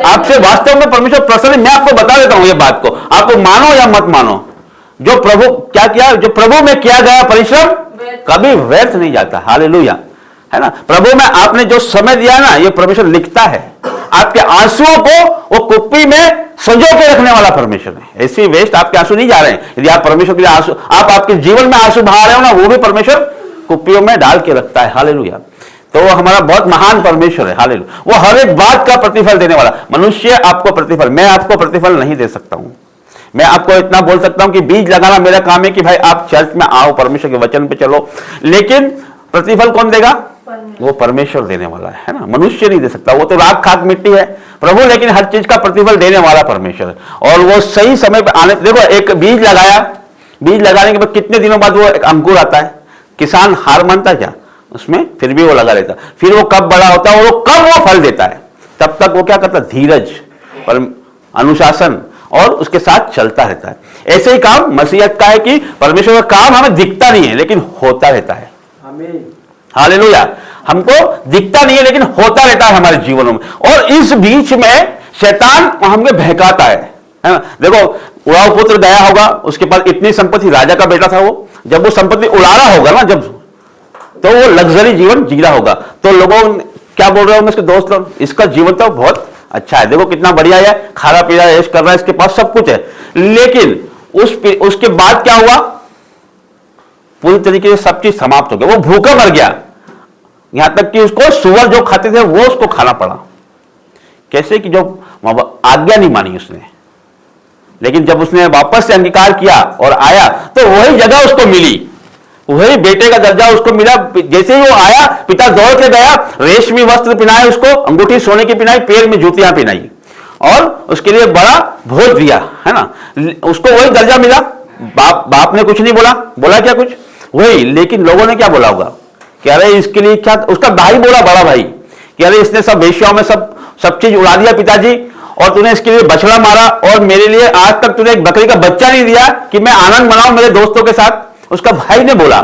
आपसे वास्तव में परमेश्वर प्रसन्न है। मैं आपको बता देता हूं ये बात को, आपको मानो या मत मानो, जो प्रभु क्या किया, जो प्रभु में किया गया परिश्रम कभी व्यर्थ नहीं जाता। हालेलुया। है ना। प्रभु में आपने जो समय दिया ना, ये परमेश्वर लिखता है। आपके आंसुओं को वो कुप्पी में संजो के रखने वाला परमेश्वर है। ऐसी वेस्ट आपके आंसू नहीं जा रहे हैं। यदि आप परमेश्वर के लिए आंसू, आप आपके जीवन में आंसू बहा रहे हो ना, वो भी परमेश्वर कुप्पियों में डाल के रखता है। हालेलुया। तो वो हमारा बहुत महान परमेश्वर है। हालेलुया। वो हर एक बात का प्रतिफल देने वाला। मनुष्य आपको प्रतिफल, मैं आपको प्रतिफल नहीं दे सकता हूं। मैं आपको इतना बोल सकता हूं कि बीज लगाना मेरा काम है कि भाई आप चर्च में आओ, परमेश्वर के वचन पे चलो, लेकिन प्रतिफल कौन देगा? वो परमेश्वर देने वाला है ना। मनुष्य नहीं दे सकता, वो तो राख खाक मिट्टी है प्रभु, लेकिन हर चीज का प्रतिफल देने वाला परमेश्वर है। और वो सही समय पे आने, देखो एक बीज लगाया, बीज लगाने के बाद कितने दिनों बाद वो एक अंकुर आता है। किसान हार मानता क्या उसमें? फिर भी वो लगा लेता। फिर वो कब बड़ा होता है और वो कब वो फल देता है, तब तक वो क्या करता? धीरज, अनुशासन और उसके साथ चलता रहता है। ऐसे ही काम मसीहत का है कि परमेश्वर का काम हमें दिखता नहीं है लेकिन होता रहता है। हालेलुया। हमको दिखता नहीं है लेकिन होता रहता है हमारे जीवनों में। और इस बीच में शैतान हमें बहकाता है ना। देखो उड़ाव पुत्र गया होगा, उसके पास इतनी संपत्ति, राजा का बेटा था वो, जब वो संपत्ति उड़ा रहा होगा ना, जब तो वो लग्जरी जीवन जी रहा होगा, तो लोगों क्या बोल रहे होंगे उसके दोस्त लोग, इसका जीवन तो बहुत अच्छा है, देखो कितना बढ़िया है, खाना पी रहा है, ऐश कर रहा है, इसके पास सब कुछ है। लेकिन उसके बाद क्या हुआ? पूरी तरीके से सब चीज समाप्त हो गया। वो भूखा मर गया, यहां तक कि उसको सुअर जो खाते थे वो उसको खाना पड़ा। कैसे कि जो आज्ञा नहीं मानी उसने, लेकिन जब उसने वापस से अंगीकार किया और आया तो वही जगह उसको मिली वही बेटे का दर्जा उसको मिला। जैसे ही वो आया, पिता दौड़ के गया, रेशमी वस्त्र पहनाए उसको, अंगूठी सोने की पहनाई, पैर में जूतियां पहनाई और उसके लिए बड़ा भोज दिया, है ना। उसको वही दर्जा मिला। बाप ने कुछ नहीं बोला क्या कुछ? वही। लेकिन लोगों ने क्या बोला होगा कि अरे इसके लिए क्या, उसका भाई बोला, बड़ा भाई, कि अरे इसने सब वेश्याओं में सब चीज उड़ा दिया पिताजी, और तूने इसके लिए बछड़ा मारा, और मेरे लिए आज तक तूने एक बकरी का बच्चा नहीं दिया कि मैं आनंद मनाऊं मेरे दोस्तों के साथ। उसका भाई ने बोला।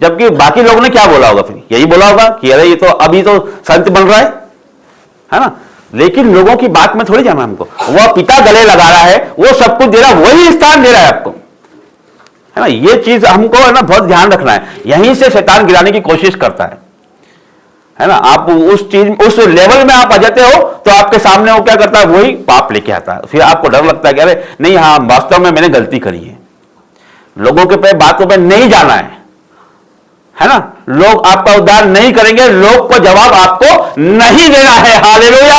जबकि बाकी लोगों ने क्या बोला होगा? फिर यही बोला होगा कि अरे ये तो अभी तो संत बन रहा है ना। लेकिन लोगों की बात में थोड़ी जाना हमको। वह पिता गले लगा रहा है, वो सब कुछ दे रहा है, वही स्थान दे रहा है आपको, है ना। ये चीज हमको है ना बहुत ध्यान रखना है। यहीं से शैतान गिराने की कोशिश करता है ना। आप उस लेवल में आप आ जाते हो तो आपके सामने वो क्या करता है? वही पाप लेके आता है। फिर आपको डर लगता है कि अरे नहीं, हाँ वास्तव में मैंने गलती करी है। लोगों के पे बातों पे नहीं जाना है ना। लोग आपका उद्धार नहीं करेंगे, लोग को जवाब आपको नहीं देना है। हालेलुया।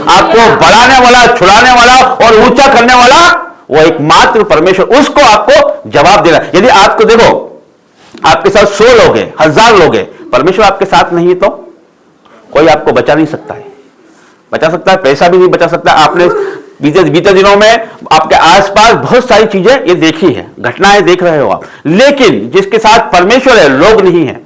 आपको बढ़ाने वाला, छुड़ाने वाला और ऊंचा करने वाला वो एकमात्र परमेश्वर, उसको आपको जवाब देना। यदि आपको देखो, आपके साथ 100 लोग हैं, 1000 लोग हैं, परमेश्वर आपके साथ नहीं तो कोई आपको बचा नहीं सकता है। बचा सकता है, पैसा भी नहीं बचा सकता। आपने बीते दिनों में आपके आसपास बहुत सारी चीजें ये देखी है, घटनाएं देख रहे हो आप। लेकिन जिसके साथ परमेश्वर है, लोग नहीं है।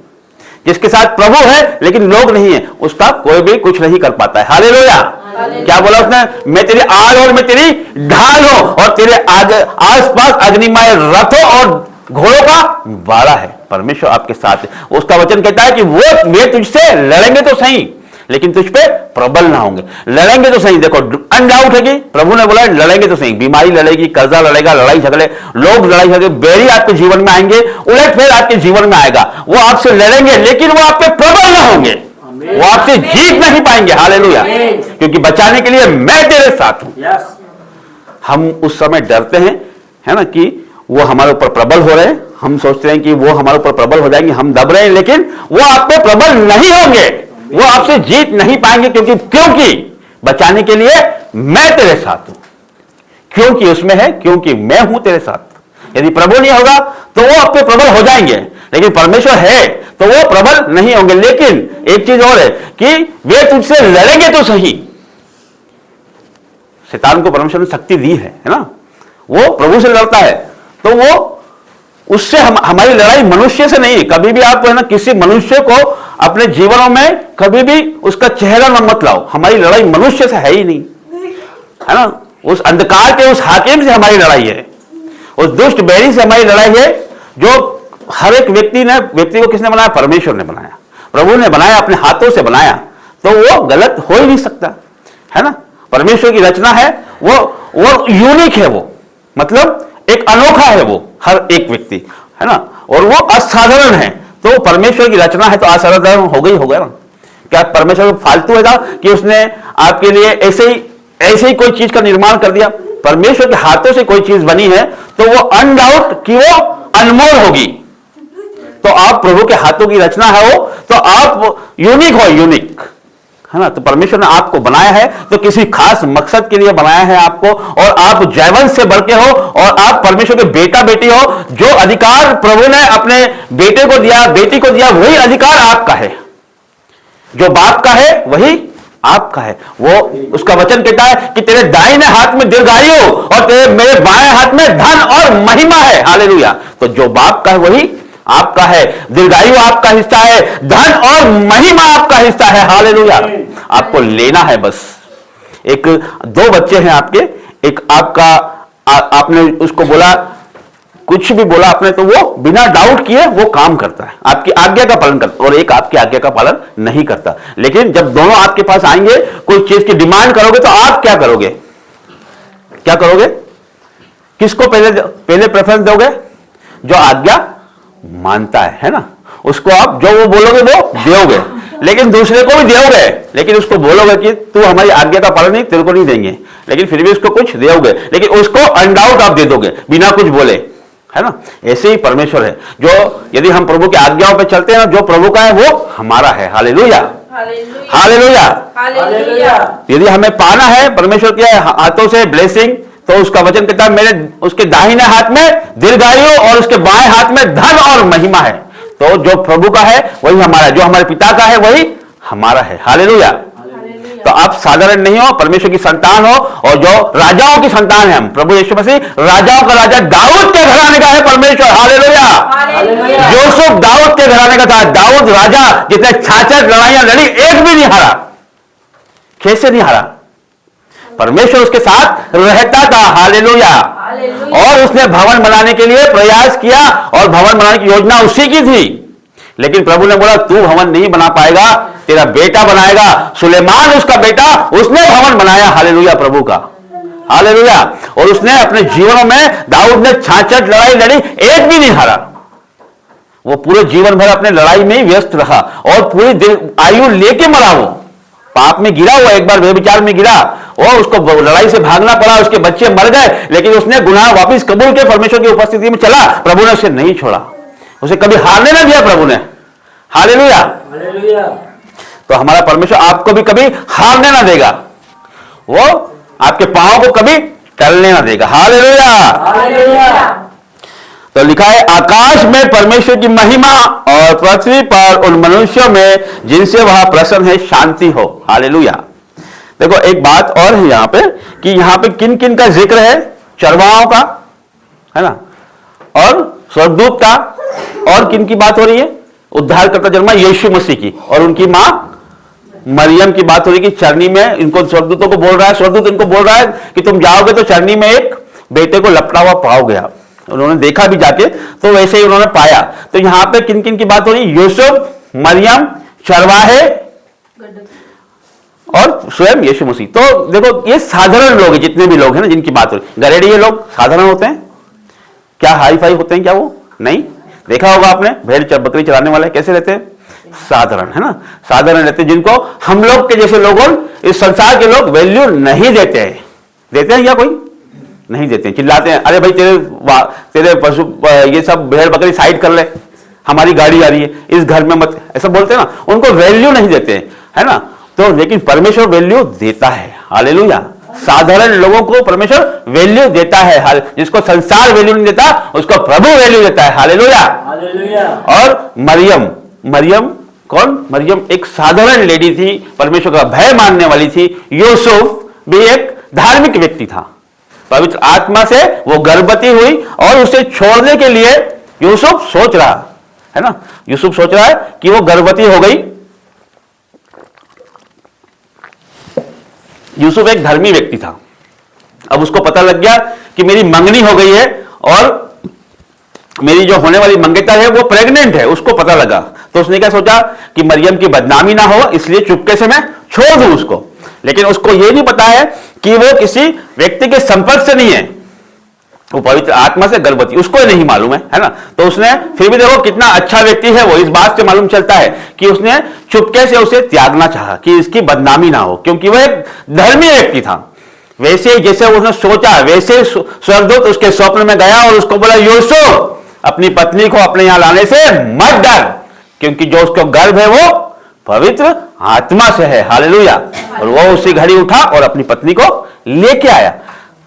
जिसके साथ प्रभु है लेकिन लोग नहीं है, उसका कोई भी कुछ नहीं कर पाता है। हालेलुया। क्या बोला उसने? मैं तेरी आग और मैं तेरी ढाल हूं, और तेरे आगे आसपास अग्निमय रथों और घोड़ों का बाड़ा है। परमेश्वर आपके साथ है। उसका वचन कहता है कि वे तुझसे लड़ेंगे तो सही, लेकिन तुझ पे प्रबल ना होंगे। लड़ेंगे तो सही, देखो अनडाउट है कि प्रभु ने बोला लड़ेंगे तो सही। बीमारी लड़ेगी, कर्जा लड़ेगा, लड़ाई झगड़े, लोग लड़ाई झगड़े, बैरी आपके जीवन में आएंगे, उलट फेर आपके जीवन में आएगा। वो आपसे लड़ेंगे लेकिन वो आप पे प्रबल ना होंगे, वो आपसे जीत नहीं पाएंगे। हालेलुया। क्योंकि बचाने के लिए मैं तेरे साथ हूं। हम उस समय डरते हैं, है ना, कि वो हमारे ऊपर प्रबल हो रहे हैं। हम सोचते हैं कि वो हमारे ऊपर प्रबल हो जाएंगे, हम दब रहे हैं, लेकिन वो आप पे प्रबल नहीं होंगे, वो आपसे जीत नहीं पाएंगे। क्योंकि बचाने के लिए मैं तेरे साथ हूं। क्योंकि उसमें है, क्योंकि मैं हूं तेरे साथ। यदि प्रभु नहीं होगा तो वो आप पे प्रबल हो जाएंगे, लेकिन परमेश्वर है तो वो प्रबल नहीं होंगे। लेकिन एक चीज और है कि वे तुझसे लड़ेंगे तो सही। शैतान को परमेश्वर ने शक्ति दी है ना, वो प्रभु से लड़ता है, तो वो उससे हमारी लड़ाई मनुष्य से नहीं है। कभी भी आप है ना किसी मनुष्य को अपने जीवनों में कभी भी उसका चेहरा न मत लाओ। हमारी लड़ाई मनुष्य से है ही नहीं, है ना। उस अंधकार के उस हाकिम से हमारी लड़ाई है, उस दुष्ट बैरी से हमारी लड़ाई है। जो हर एक व्यक्ति को किसने बनाया? परमेश्वर ने बनाया, प्रभु ने बनाया, अपने हाथों से बनाया, तो वो गलत हो ही नहीं सकता, है ना। परमेश्वर की रचना है, वो यूनिक है, वो मतलब एक अनोखा है वो हर एक व्यक्ति, है ना, और वो असाधारण है। तो परमेश्वर की रचना है तो असाधारण हो गई होगा ना। क्या परमेश्वर फालतू है था कि उसने आपके लिए ऐसे ही कोई चीज का निर्माण कर दिया? परमेश्वर के हाथों से कोई चीज बनी है तो वो अनडाउट कि वो अनमोल होगी। तो आप प्रभु के हाथों की रचना है वो, तो आप यूनिक हो, यूनिक, है ना। तो परमेश्वर ने आपको बनाया है तो किसी खास मकसद के लिए बनाया है आपको, और आप जयवंश से बढ़ के हो, और आप परमेश्वर के बेटा बेटी हो। जो अधिकार प्रभु ने अपने बेटे को दिया, बेटी को दिया, वही अधिकार आपका है। जो बाप का है वही आपका है। वो उसका वचन कहता है कि तेरे दाहिने हाथ में दीर्घायु और मेरे बाएं हाथ में धन और महिमा है। हालेलुया। तो जो बाप का है वही आपका है, दीर्घायु आपका हिस्सा है, धन और महिमा आपका हिस्सा है। हालेलुया। आपको लेना है बस। एक 2 बच्चे हैं आपके, एक आपका आपने उसको बोला, कुछ भी बोला आपने, तो वो बिना डाउट किए वो काम करता है, आपकी आज्ञा का पालन करता, और एक आपकी आज्ञा का पालन नहीं करता। लेकिन जब दोनों आपके पास आएंगे, कोई चीज की डिमांड करोगे तो आप क्या करोगे? क्या करोगे? किसको पहले प्रेफरेंस दोगे? जो आज्ञा मानता है ना, उसको आप जो वो बोलोगे वो दोगे, लेकिन दूसरे को भी दोगे, लेकिन उसको बोलोगे कि तू हमारी आज्ञा का पालन नहीं, तेरे को नहीं देंगे, लेकिन फिर भी उसको कुछ दोगे, लेकिन उसको अनडाउट आप दे दोगे बिना कुछ बोले, है ना। ऐसे ही परमेश्वर है, जो यदि हम प्रभु की आज्ञाओं पे चलते हैं ना, जो प्रभु का है वो हमारा है। Hallelujah, hallelujah, hallelujah. यदि हमें पाना है परमेश्वर के हाथों से ब्लेसिंग, तो उसका वचन कहता है मेरे उसके दाहिने हाथ में दीर्घायु और उसके बाएं हाथ में धन और महिमा है। तो जो प्रभु का है वही हमारा है, जो हमारे पिता का है वही हमारा है। हालेलुया। तो आप साधारण नहीं हो, परमेश्वर की संतान हो, और जो राजाओं की संतान है हम, प्रभु यीशु मसीह राजाओं का राजा, दाऊद के घराने का है परमेश्वर। हालेलुया। यूसुफ दाऊद के घराने का था। दाऊद राजा जितने 66 लड़ाइयां लड़ी, एक भी नहीं हारा। कैसे नहीं हारा? परमेश्वर उसके साथ रहता था। हालेलुया। और उसने भवन बनाने के लिए प्रयास किया, और भवन बनाने की योजना उसी की थी, लेकिन प्रभु ने बोला तू भवन नहीं बना पाएगा, तेरा बेटा बनाएगा। सुलेमान उसका बेटा, उसने भवन बनाया। हालेलुया प्रभु का। हालेलुया। और उसने अपने जीवन में, दाऊद ने 66 लड़ाई लड़ी, एक भी नहीं हारा। वो पूरे जीवन भर अपने लड़ाई में ही व्यस्त रहा, और पूरी आयु लेके मरा। वो पाप में गिरा हुआ, एक बार व्यभिचार में गिरा, और उसको लड़ाई से भागना पड़ा, उसके बच्चे मर गए, लेकिन उसने गुनाह वापस कबूल के परमेश्वर की उपस्थिति में चला। प्रभु ने उसे नहीं छोड़ा, उसे कभी हारने ना दिया प्रभु ने। हालेलुया। तो हमारा परमेश्वर आपको भी कभी हारने ना देगा, वो आपके पांव को कभी टलने ना देगा। हालेलुया। तो लिखा है आकाश में परमेश्वर की महिमा और पृथ्वी पर उन मनुष्यों में जिनसे वह प्रसन्न है शांति हो। हालेलुया। देखो एक बात और है यहां पे, कि यहां पे किन किन का जिक्र है? चरवाहों का, है ना, और स्वर्गदूत का, और किन की बात हो रही है? उद्धारकर्ता जन्मा यीशु मसीह की, और उनकी मां मरियम की बात हो रही है कि चरनी में इनको स्वर्गदूतों को बोल रहा है, स्वर्गदूत इनको बोल रहा है कि तुम जाओगे तो चरनी में एक बेटे को लपटा हुआ पाओगे। उन्होंने देखा भी जाके, तो वैसे ही उन्होंने पाया। तो यहां पे किन किन की बात हो रही है? यूसुफ, मरियम, चरवाहे और स्वयं यीशु मसीह। तो देखो ये साधारण लोग हैं, जितने भी लोग हैं ना जिनकी बात हो रही। गरेडिये लोग साधारण होते हैं क्या? हाई फाई होते हैं क्या? वो नहीं। देखा होगा आपने, भेड़ बकरी चलाने वाले कैसे रहते हैं? साधारण, है ना, साधारण रहते हैं, जिनको हम लोग के जैसे लोगों, इस संसार के लोग वैल्यू नहीं देते हैं। देते हैं क्या? कोई नहीं देते हैं, चिल्लाते हैं, अरे भाई तेरे पशु ये सब भेड़ बकरी साइड कर ले, हमारी गाड़ी आ रही है, इस घर में मत, ऐसा बोलते हैं ना। उनको वैल्यू नहीं देते हैं, है ना। तो लेकिन परमेश्वर वैल्यू देता है। हालेलुया। साधारण लोगों को परमेश्वर वैल्यू देता है। जिसको संसार वैल्यू नहीं देता, उसको प्रभु वैल्यू देता है। हालेलुया। और मरियम कौन? मरियम एक साधारण लेडी थी, परमेश्वर का भय मानने वाली थी। यूसुफ भी एक धार्मिक व्यक्ति था, पवित्र आत्मा से वो गर्भवती हुई, और उसे छोड़ने के लिए यूसुफ सोच रहा है ना, यूसुफ सोच रहा है कि वो गर्भवती हो गई। यूसुफ एक धर्मी व्यक्ति था। अब उसको पता लग गया कि मेरी मंगनी हो गई है, और मेरी जो होने वाली मंगेतर है वो प्रेग्नेंट है, उसको पता लगा। तो उसने क्या सोचा कि मरियम की बदनामी ना हो, इसलिए चुपके से मैं छोड़ दूं उसको। लेकिन उसको यह नहीं पता है कि वो किसी व्यक्ति के संपर्क से नहीं है, वो पवित्र आत्मा से गर्भवती, उसको नहीं मालूम है ना। तो उसने फिर भी, देखो कितना अच्छा व्यक्ति है वो, इस बात से मालूम चलता है कि उसने चुपके से उसे त्यागना चाहा कि इसकी बदनामी ना हो, क्योंकि वह एक धर्मी व्यक्ति था। वैसे जैसे उसने सोचा, वैसे स्वर्गदूत उसके स्वप्न में गया और उसको बोला, यूसुफ अपनी पत्नी को अपने यहां लाने से मत डर, क्योंकि जो उसको गर्भ है वो पवित्र आत्मा से है। हालेलुया। और वो उसी घड़ी उठा और अपनी पत्नी को लेके आया।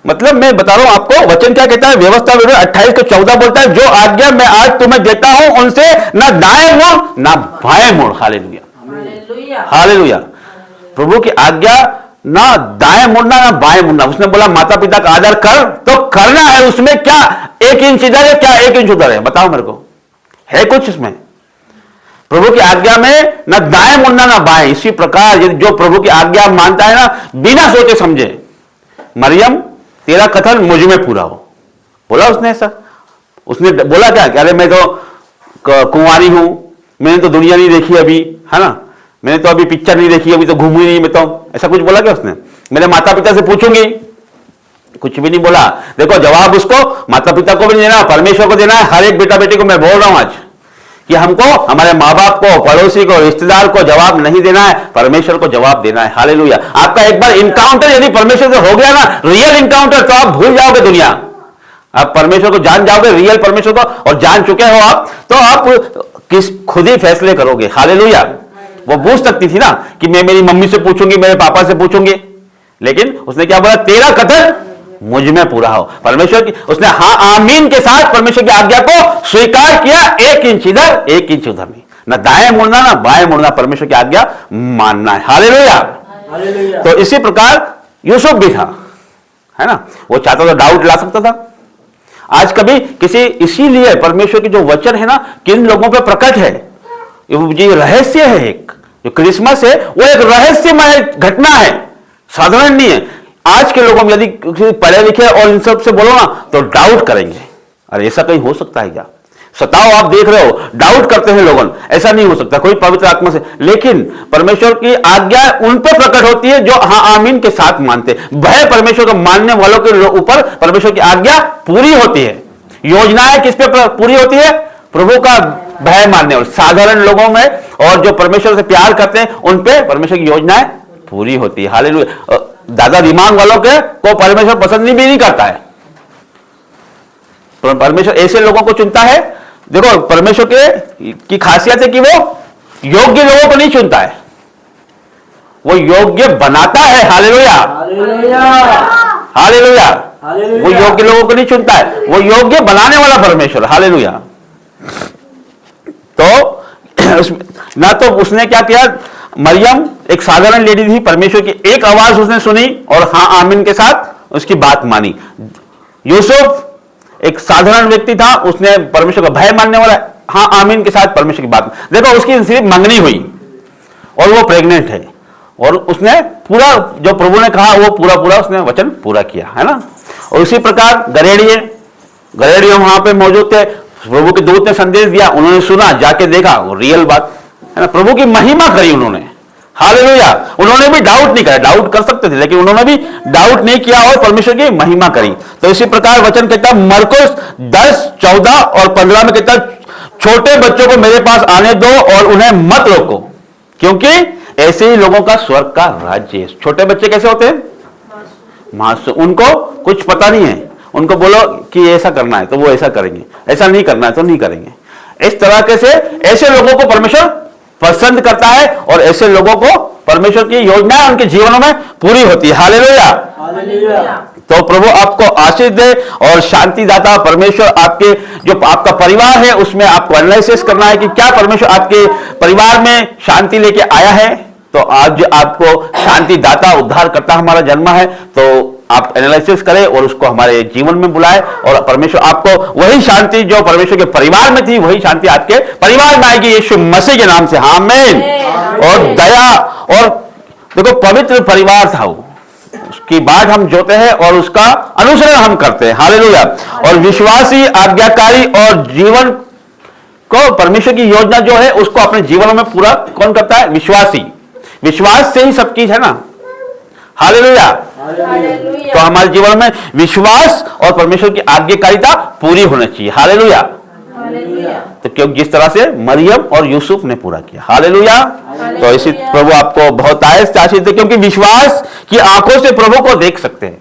मतलब मैं बता रहा हूं आपको, वचन क्या कहता है? व्यवस्था 28:14 बोलता है, जो आज्ञा मैं आज तुम्हें देता हूं उनसे ना दाएं मुड़ ना बाएं मुड़। हालेलुया। हालेलुया। प्रभु की आज्ञा ना दाएं मुड़ना ना बाएं मुड़ना। उसने बोला माता पिता का आदर कर, तो करना है। उसमें क्या 1 इंच इधर है, क्या 1 इंच उधर है? बताओ मेरे को, है कुछ इसमें? प्रभु की आज्ञा में ना दाएं मुड़ना ना बाएं। इसी प्रकार जो प्रभु की आज्ञा मानता है ना, बिना सोचे समझे, मरियम तेरा कथन मुझ में पूरा हो, बोला उसने ऐसा। उसने बोला क्या? अरे मैं तो कुंवारी हूं, मैंने तो दुनिया नहीं देखी अभी, है ना, मैंने तो अभी पिक्चर नहीं देखी, अभी तो घूमी नहीं मैं तो, ऐसा कुछ बोला क्या उसने? मेरे माता पिता से पूछूंगी, कुछ भी नहीं बोला। देखो जवाब उसको माता पिता को भी नहीं देना, परमेश्वर को देना है। हर एक बेटा बेटी को मैं बोल रहा हूं आज कि हमको हमारे माँ बाप को, पड़ोसी को, रिश्तेदार को जवाब नहीं देना है, परमेश्वर को जवाब देना है। हालेलुया। आपका एक बार इनकाउंटर यदि परमेश्वर से हो गया ना, रियल इनकाउंटर, तो आप भूल जाओगे दुनिया, आप परमेश्वर को जान जाओगे, रियल परमेश्वर को, और जान चुके हो आप, तो आप खुद ही फैसले करोगे। हालेलुया। वो पूछ सकती थी ना कि मैं मेरी मम्मी से पूछूंगी, मेरे पापा से पूछूंगी, लेकिन उसने क्या बोला? तेरा कथन मुझ में पूरा हो। परमेश्वर की उसने हाँ आमीन के साथ परमेश्वर की आज्ञा को स्वीकार किया, 1 इंच इधर 1 इंच उधर नहीं, ना दाएं मुड़ना ना बाएं मुड़ना, परमेश्वर की आज्ञा मानना है। हालेलुया। तो इसी प्रकार यूसुफ भी था, है ना, वो चाहता था डाउट ला सकता था। आज कभी किसी, इसीलिए परमेश्वर की जो वचन है ना किन लोगों पे प्रकट है, ये रहस्य है। एक जो क्रिसमस है वो एक रहस्यमय घटना है, साधारण नहीं है। आज के लोगों में यदि पढ़े लिखे और इन सब से बोलो ना तो डाउट करेंगे, अरे ऐसा कहीं हो सकता है क्या? सताओ, आप देख रहे हो, डाउट करते हैं लोगों, ऐसा नहीं हो सकता कोई पवित्र आत्मा से। लेकिन परमेश्वर की आज्ञा उन पर प्रकट होती है जो हाँ आमीन के साथ मानते। भय परमेश्वर को मानने वालों के ऊपर परमेश्वर की आज्ञा पूरी होती है। योजनाएं किस पे पूरी होती है? प्रभु का भय मानने वाले साधारण लोगों में, और जो परमेश्वर से प्यार करते हैं उन पे परमेश्वर की योजनाएं पूरी होती है। हालेलुया। दादा दिमाग वालों के को परमेश्वर पसंद भी नहीं करता है। परमेश्वर ऐसे लोगों को चुनता है। देखो परमेश्वर की खासियत है कि वो योग्य लोगों को नहीं चुनता है, वो योग्य बनाता है। Hallelujah, hallelujah. वो योग्य लोगों को नहीं चुनता है, वो योग्य बनाने वाला परमेश्वर। हालेलुया। तो ना तो उसने क्या किया, मरियम एक साधारण लेडी थी, परमेश्वर की एक आवाज उसने सुनी और हाँ आमीन के साथ उसकी बात मानी। यूसुफ एक साधारण व्यक्ति था, उसने परमेश्वर का भय मानने वाला हाँ आमीन के साथ परमेश्वर की बात। देखो उसकी सिर्फ मंगनी हुई और वो प्रेग्नेंट है, और उसने पूरा जो प्रभु ने कहा वो पूरा पूरा उसने वचन पूरा किया, है ना। और उसी प्रकार गरेड़िए वहां पे मौजूद थे, प्रभु के दूत ने संदेश दिया, उन्होंने सुना, जाके देखा, वो रियल बात है ना, प्रभु की महिमा करी उन्होंने। हालेलुया। उन्होंने भी डाउट नहीं करा, डाउट कर सकते थे लेकिन उन्होंने भी डाउट नहीं किया और परमेश्वर की महिमा करी। तो इसी प्रकार वचन कहता है मरकुस 10, 14 और 15 में कहता है छोटे बच्चों को मेरे पास आने दो और उन्हें मत रोको, क्योंकि ऐसे ही लोगों का स्वर्ग का राज्य है। छोटे बच्चे कैसे होते हैं? मासूम, उनको कुछ पता नहीं है। उनको बोलो कि ऐसा करना है तो वो ऐसा करेंगे, ऐसा नहीं करना है तो नहीं करेंगे। इस तरह से ऐसे लोगों को परमेश्वर पसंद करता है और ऐसे लोगों को परमेश्वर की योजना उनके जीवनों में पूरी होती है। हालेलुया। तो प्रभु आपको आशीष दे और शांति दाता परमेश्वर आपके जो आपका परिवार है उसमें आपको एनालिसिस करना है कि क्या परमेश्वर आपके परिवार में शांति लेके आया है। तो आज आपको शांति दाता उद्धार करता हमारा जन्म है, तो आप एनालिसिस करें और उसको हमारे जीवन में बुलाए और परमेश्वर आपको वही शांति जो परमेश्वर के परिवार में थी वही शांति आपके परिवार में आएगी यीशु मसीह के नाम से। आमीन। और दया और देखो पवित्र परिवार था वो, उसकी बाट हम जोते हैं और उसका अनुसरण हम करते हैं। हालेलुया। और विश्वासी, आज्ञाकारी और जीवन को परमेश्वर की योजना जो है उसको अपने जीवनों में पूरा कौन करता है? विश्वासी। विश्वास से ही सब चीज है ना। हालेलुया। तो हमारे जीवन में विश्वास और परमेश्वर की आज्ञाकारिता पूरी होनी चाहिए। हालेलुया। तो क्योंकि जिस तरह से मरियम और यूसुफ ने पूरा किया। हालेलुया। तो इसी प्रभु आपको बहुत आशीष दे, क्योंकि विश्वास की आंखों से प्रभु को देख सकते हैं।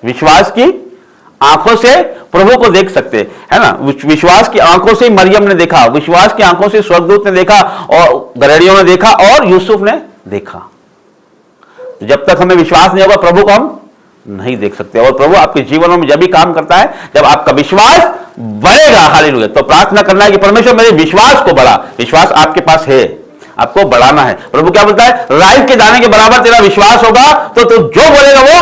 विश्वास की आंखों से प्रभु को देख सकते हैं, है ना। विश्वास की आंखों से मरियम ने देखा, विश्वास की आंखों से स्वर्गदूत ने देखा और गरेड़ियों ने देखा और यूसुफ ने देखा। जब तक हमें विश्वास नहीं होगा प्रभु को हम नहीं देख सकते। और प्रभु आपके जीवनों में जब भी काम करता है जब आपका विश्वास बढ़ेगा। हालेलुया। तो प्रार्थना करना है कि परमेश्वर मेरे विश्वास को बढ़ा। विश्वास आपके पास है, आपको बढ़ाना है। प्रभु क्या बोलता है? राई के दाने के बराबर तेरा विश्वास होगा तो तू जो बोलेगा वो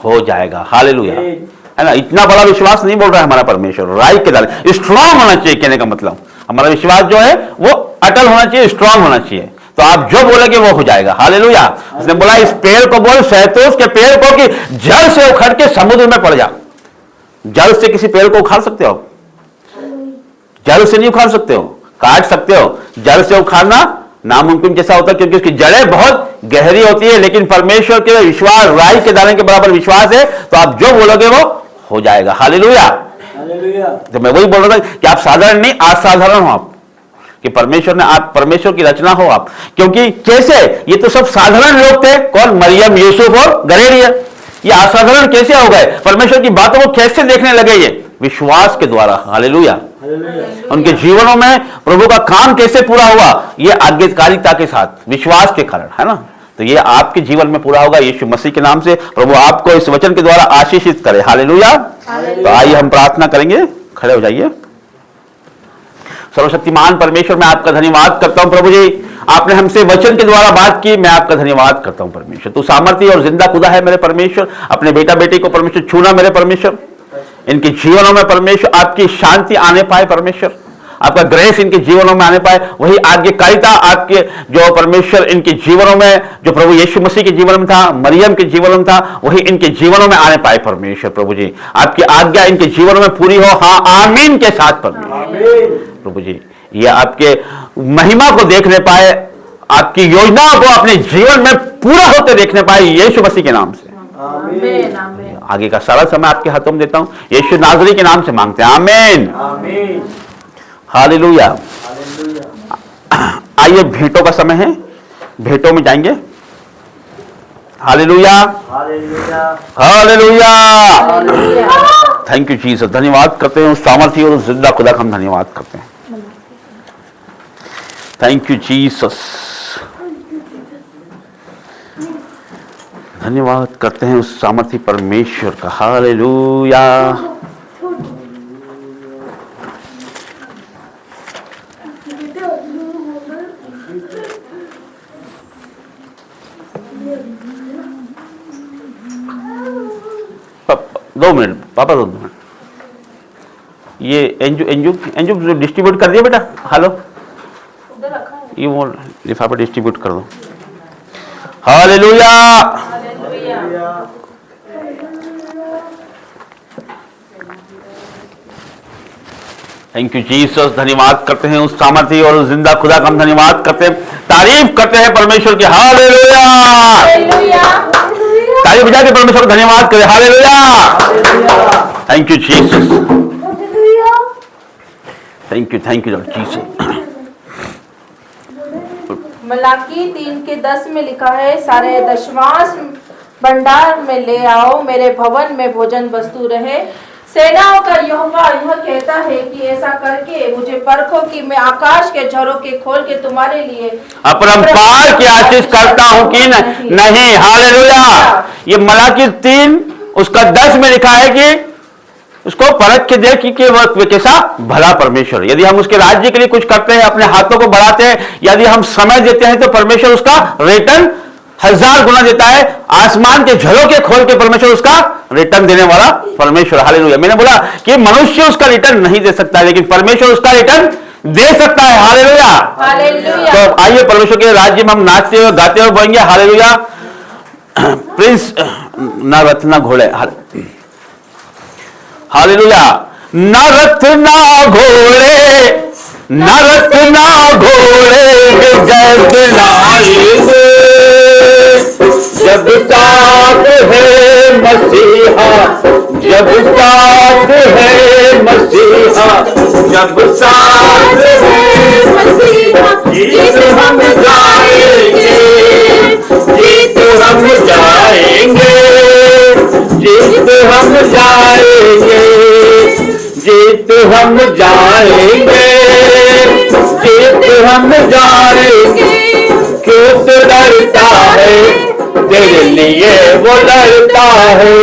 हो जाएगा। हालेलुया, है ना। इतना बड़ा विश्वास नहीं बोल रहा है हमारा परमेश्वर, राई के दाने स्ट्रांग होना चाहिए। कहने का मतलब हमारा विश्वास जो है वो अटल होना चाहिए, स्ट्रांग होना चाहिए। तो आप जो बोलेंगे वो हो जाएगा। हालेलुया। उसने बोला इस पेड़ को बोल, शहतूत के पेड़ को, कि जल से उखड़ के समुद्र में पड़ जा। जल से किसी पेड़ को उखाड़ सकते हो? जल से नहीं उखाड़ सकते हो, काट सकते हो। जल से उखाड़ना नामुमकिन जैसा होता है, क्योंकि उसकी जड़ें बहुत गहरी होती है। लेकिन परमेश्वर के विश्वास राई के दाने के बराबर विश्वास है, तो आप जो बोलोगे वो हो जाएगा। हालेलुया। तो मैं वही बोल रहा था कि आप साधारण नहीं, असाधारण हो आप, कि परमेश्वर ने आप परमेश्वर की रचना हो आप। क्योंकि कैसे, ये तो सब साधारण लोग थे। कौन? मरियम, यूसुफ और गरेड़िया। ये असाधारण कैसे हो गए? परमेश्वर की बातों को कैसे देखने लगे? ये विश्वास के द्वारा। हालेलुया। उनके जीवनों में प्रभु का काम कैसे पूरा हुआ? ये आज्ञाकारिता के साथ, विश्वास के कारण, है ना। तो ये आपके जीवन में पूरा होगा यीशु मसीह के नाम से। प्रभु आपको इस वचन के द्वारा आशीषित करे। हालेलुया। तो आइए हम प्रार्थना करेंगे, खड़े हो जाइए। सर्वशक्तिमान परमेश्वर, मैं आपका धन्यवाद करता हूं प्रभु जी, आपने हमसे वचन के द्वारा बात की, मैं आपका धन्यवाद करता हूं परमेश्वर। तू सामर्थी और जिंदा खुदा है मेरे परमेश्वर। अपने बेटा बेटी को परमेश्वर छूना मेरे परमेश्वर, इनके जीवनों में परमेश्वर आपकी शांति आने पाए परमेश्वर, आपका ग्रेस इनके जीवनों में आने पाए। वही आज्ञाकारिता आपके जो परमेश्वर इनके जीवनों में, जो प्रभु यीशु मसीह के जीवन में था, मरियम के जीवन में था, वही इनके जीवनों में आने पाए परमेश्वर। प्रभु जी आपकी आज्ञा इनके जीवनों में पूरी हो। हाँ, आमीन के साथ परमेश्वर। प्रभु जी ये आपके महिमा को देखने पाए, आपकी योजनाओं को अपने जीवन में पूरा होते देखने पाए, यीशु मसीह के नाम से। आमीन, आमीन। आगे का सारा समय आपके हाथों में देता हूं, यीशु नाजरी के नाम से मांगते हैं, आमीन, आमीन। हालेलुया। आइए भेंटों का समय है, भेंटों में जाएंगे। Hallelujah, hallelujah, hallelujah. Thank you Jesus. धन्यवाद करते हैं उस सामर्थी और उस जिंदा खुदा का हम धन्यवाद करते हैं। Thank you Jesus. धन्यवाद करते हैं उस सामर्थी परमेश्वर का। हालेलुया। दो मिनट पापा, 2 मिनट। ये एंजू एंजू एंजू डिस्ट्रीब्यूट कर दिया बेटा। हेलो, ये वो लिफाफा डिस्ट्रीब्यूट कर दो। हालेलुया। Thank you Jesus. धन्यवाद करते हैं उस सामर्थी और उस जिंदा खुदा का हम धन्यवाद करते हैं, तारीफ करते हैं परमेश्वर की। हालेलुया। ताली बजा के परमेश्वर को धन्यवाद करें। Hallelujah. Thank you Jesus. Thank you Lord Jesus. Malachi 3:10 में लिखा है, सारे दशमांश भंडार में ले आओ, मेरे भवन में भोजन वस्तु रहे। सेनाओं का यहोवा यह कहता है कि ऐसा करके मुझे परखो कि मैं आकाश के झरोखे खोल के तुम्हारे लिए अपरंपार की आशीष करता हूं कि नहीं। हालेलुया। ये मलाकी 3 उसका 10 में लिखा है कि उसको परख के देख कि वह कैसा भला परमेश्वर। यदि हम उसके राज्य के लिए कुछ करते हैं, अपने हाथों को बढ़ाते हैं, यदि हम समय देते हैं, तो परमेश्वर उसका रिटर्न 1000 गुना देता है। आसमान के झरोखे खोल के परमेश्वर उसका रिटर्न देने वाला परमेश्वर। हालेलुया। मैंने बोला कि मनुष्य उसका रिटर्न नहीं दे सकता, लेकिन परमेश्वर उसका रिटर्न दे सकता है। हालेलुया। हालेलुया। तो आइए परमेश्वर के राज्य में हम नाचते हुए गाते हुए बोलेंगे हालेलुया। प्रिंस ना रथ ना घोड़े। हालेलुया। ना रथ ना घोड़े, ना रथ ना घोड़े, जय दिलाएंगे जब साथ है मसीहा, जब साथ है मसीहा, जब साथ है मसीहा, जीत हम जाएंगे, जीत हम जाएंगे, जीत हम जाएंगे, जीत हम जाएंगे, जीत हम जाएंगे। क्यों तो डरता है, तेरे लिए वो लड़ता है।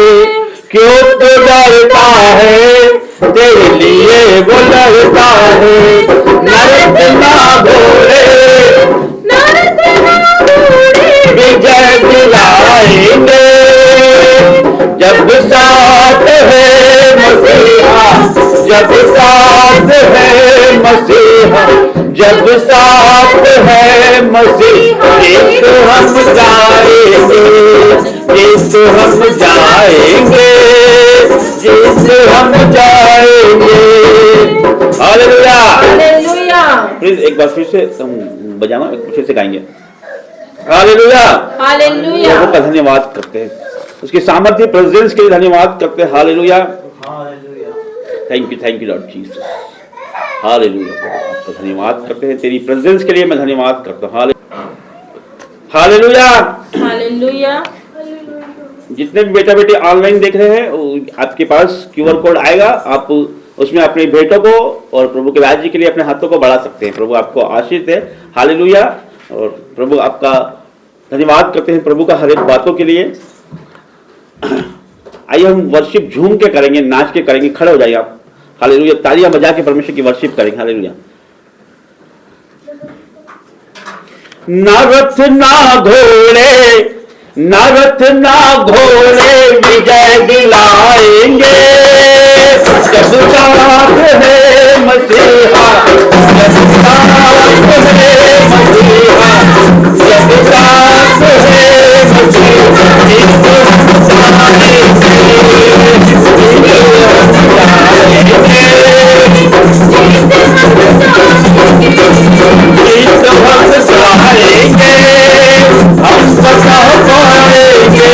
क्यों तो डरता है, तेरे लिए वो लड़ता है। नरक ना घोड़े, नरक ना घोड़े, विजय दिलाएंगे जब साथ है मसीहा, जब साथ है मसीहा, जब साथ है मसीहा। जीत हम जाएंगे, जीत हम जाएंगे, जीत हम जाएंगे। हालेलुया। हालेलुया। प्लीज एक बार फिर से हम बजाना, फिर से गाएंगे। हालेलुया। हालेलुया। प्रभु का धन्यवाद करते हैं, उसकी सामर्थ्य प्रेजेंस के लिए धन्यवाद करते हैं। Hallelujah. Thank you Lord Jesus. Hallelujah. आपका धन्यवाद करते हैं, तेरी प्रेजेंस के लिए मैं धन्यवाद करता हूँ। हालेलुया। हालेलुया। जितने भी बेटा बेटी ऑनलाइन देख रहे हैं, आपके पास QR कोड आएगा, आप उसमें अपने भेंटों को और प्रभु के राज्य के लिए अपने हाथों को बढ़ा सकते हैं। प्रभु आपको आशीष दे। हालेलुया। और प्रभु आपका धन्यवाद करते हैं प्रभु का हर एक बातों के लिए। आइए हम वर्शिप झूम के करेंगे, नाच के करेंगे। खड़े हो जाइए आप। हालेलुया, तालियां बजा के परमेश्वर की वर्शिप करेंगे। हालेलुया। ना रथ ना घोड़े, ना रथ ना घोड़े विजय दिलाएंगे, जब साथ है मसीहा, जब साथ है मसीहा, जब साथ है हम पता पाएंगे,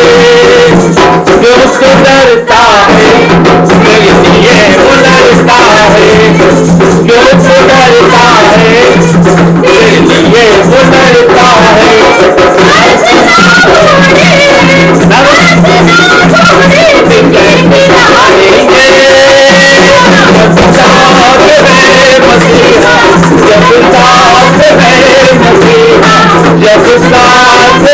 जो सुधरता है मेरे लिए उधरता है, जो सुधरता है मेरे लिए उधरता है। जब साथ है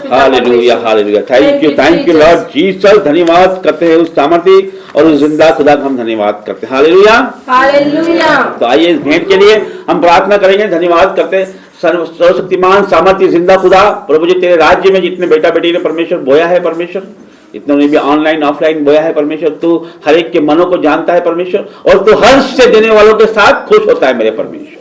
hallelujah, hallelujah. Thank you Lord Jesus. धन्यवाद करते हैं उस सामर्थी और उस जिंदा खुदा का हम धन्यवाद करते हैं। Hallelujah, hallelujah. तो आइए इस भेंट के लिए हम प्रार्थना करेंगे। धन्यवाद करते हैं सर्वशक्तिमान सामर्थी जिंदा खुदा। प्रभु जी, तेरे राज्य में जितने बेटा बेटी ने परमेश्वर बोया है, परमेश्वर इतनों ने भी ऑनलाइन ऑफलाइन बोया है, परमेश्वर तू हर एक के मनों को जानता है परमेश्वर, और तू हर्ष से देने वालों के साथ खुश होता है मेरे परमेश्वर।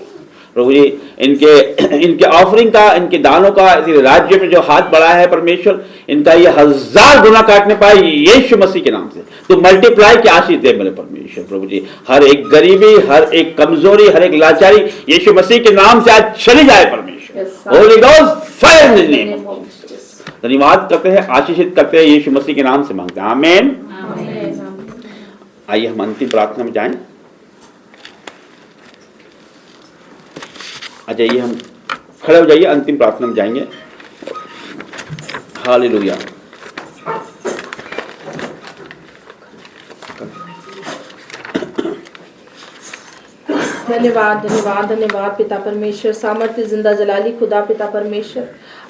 प्रभु जी, इनके ऑफरिंग का, इनके दानों का तेरे राज्य में जो हाथ बढ़ाया है परमेश्वर, इनका ये 1000 गुना काटने पाए यीशु मसीह के नाम से। तो मल्टीप्लाई की आशीष दे मेरे परमेश्वर। प्रभु जी, हर एक गरीबी, हर एक कमजोरी, हर एक लाचारी यीशु मसीह के नाम से आज चली जाए परमेश्वर। Holi ghost fire in the name of Jesus. धन्यवाद करते हैं, आशीषित करते हैं, यीशु मसीह के नाम से मांगते हैं, आमीन। आइए हम अंतिम प्रार्थना में जाएं। आ जाइए, हम खड़े हो जाइए, अंतिम प्रार्थना में जाएंगे। हालेलुया। धन्यवाद धन्यवाद धन्यवाद पिता परमेश्वर, सामर्थ्य जिंदा जलाली खुदा पिता परमेश्वर,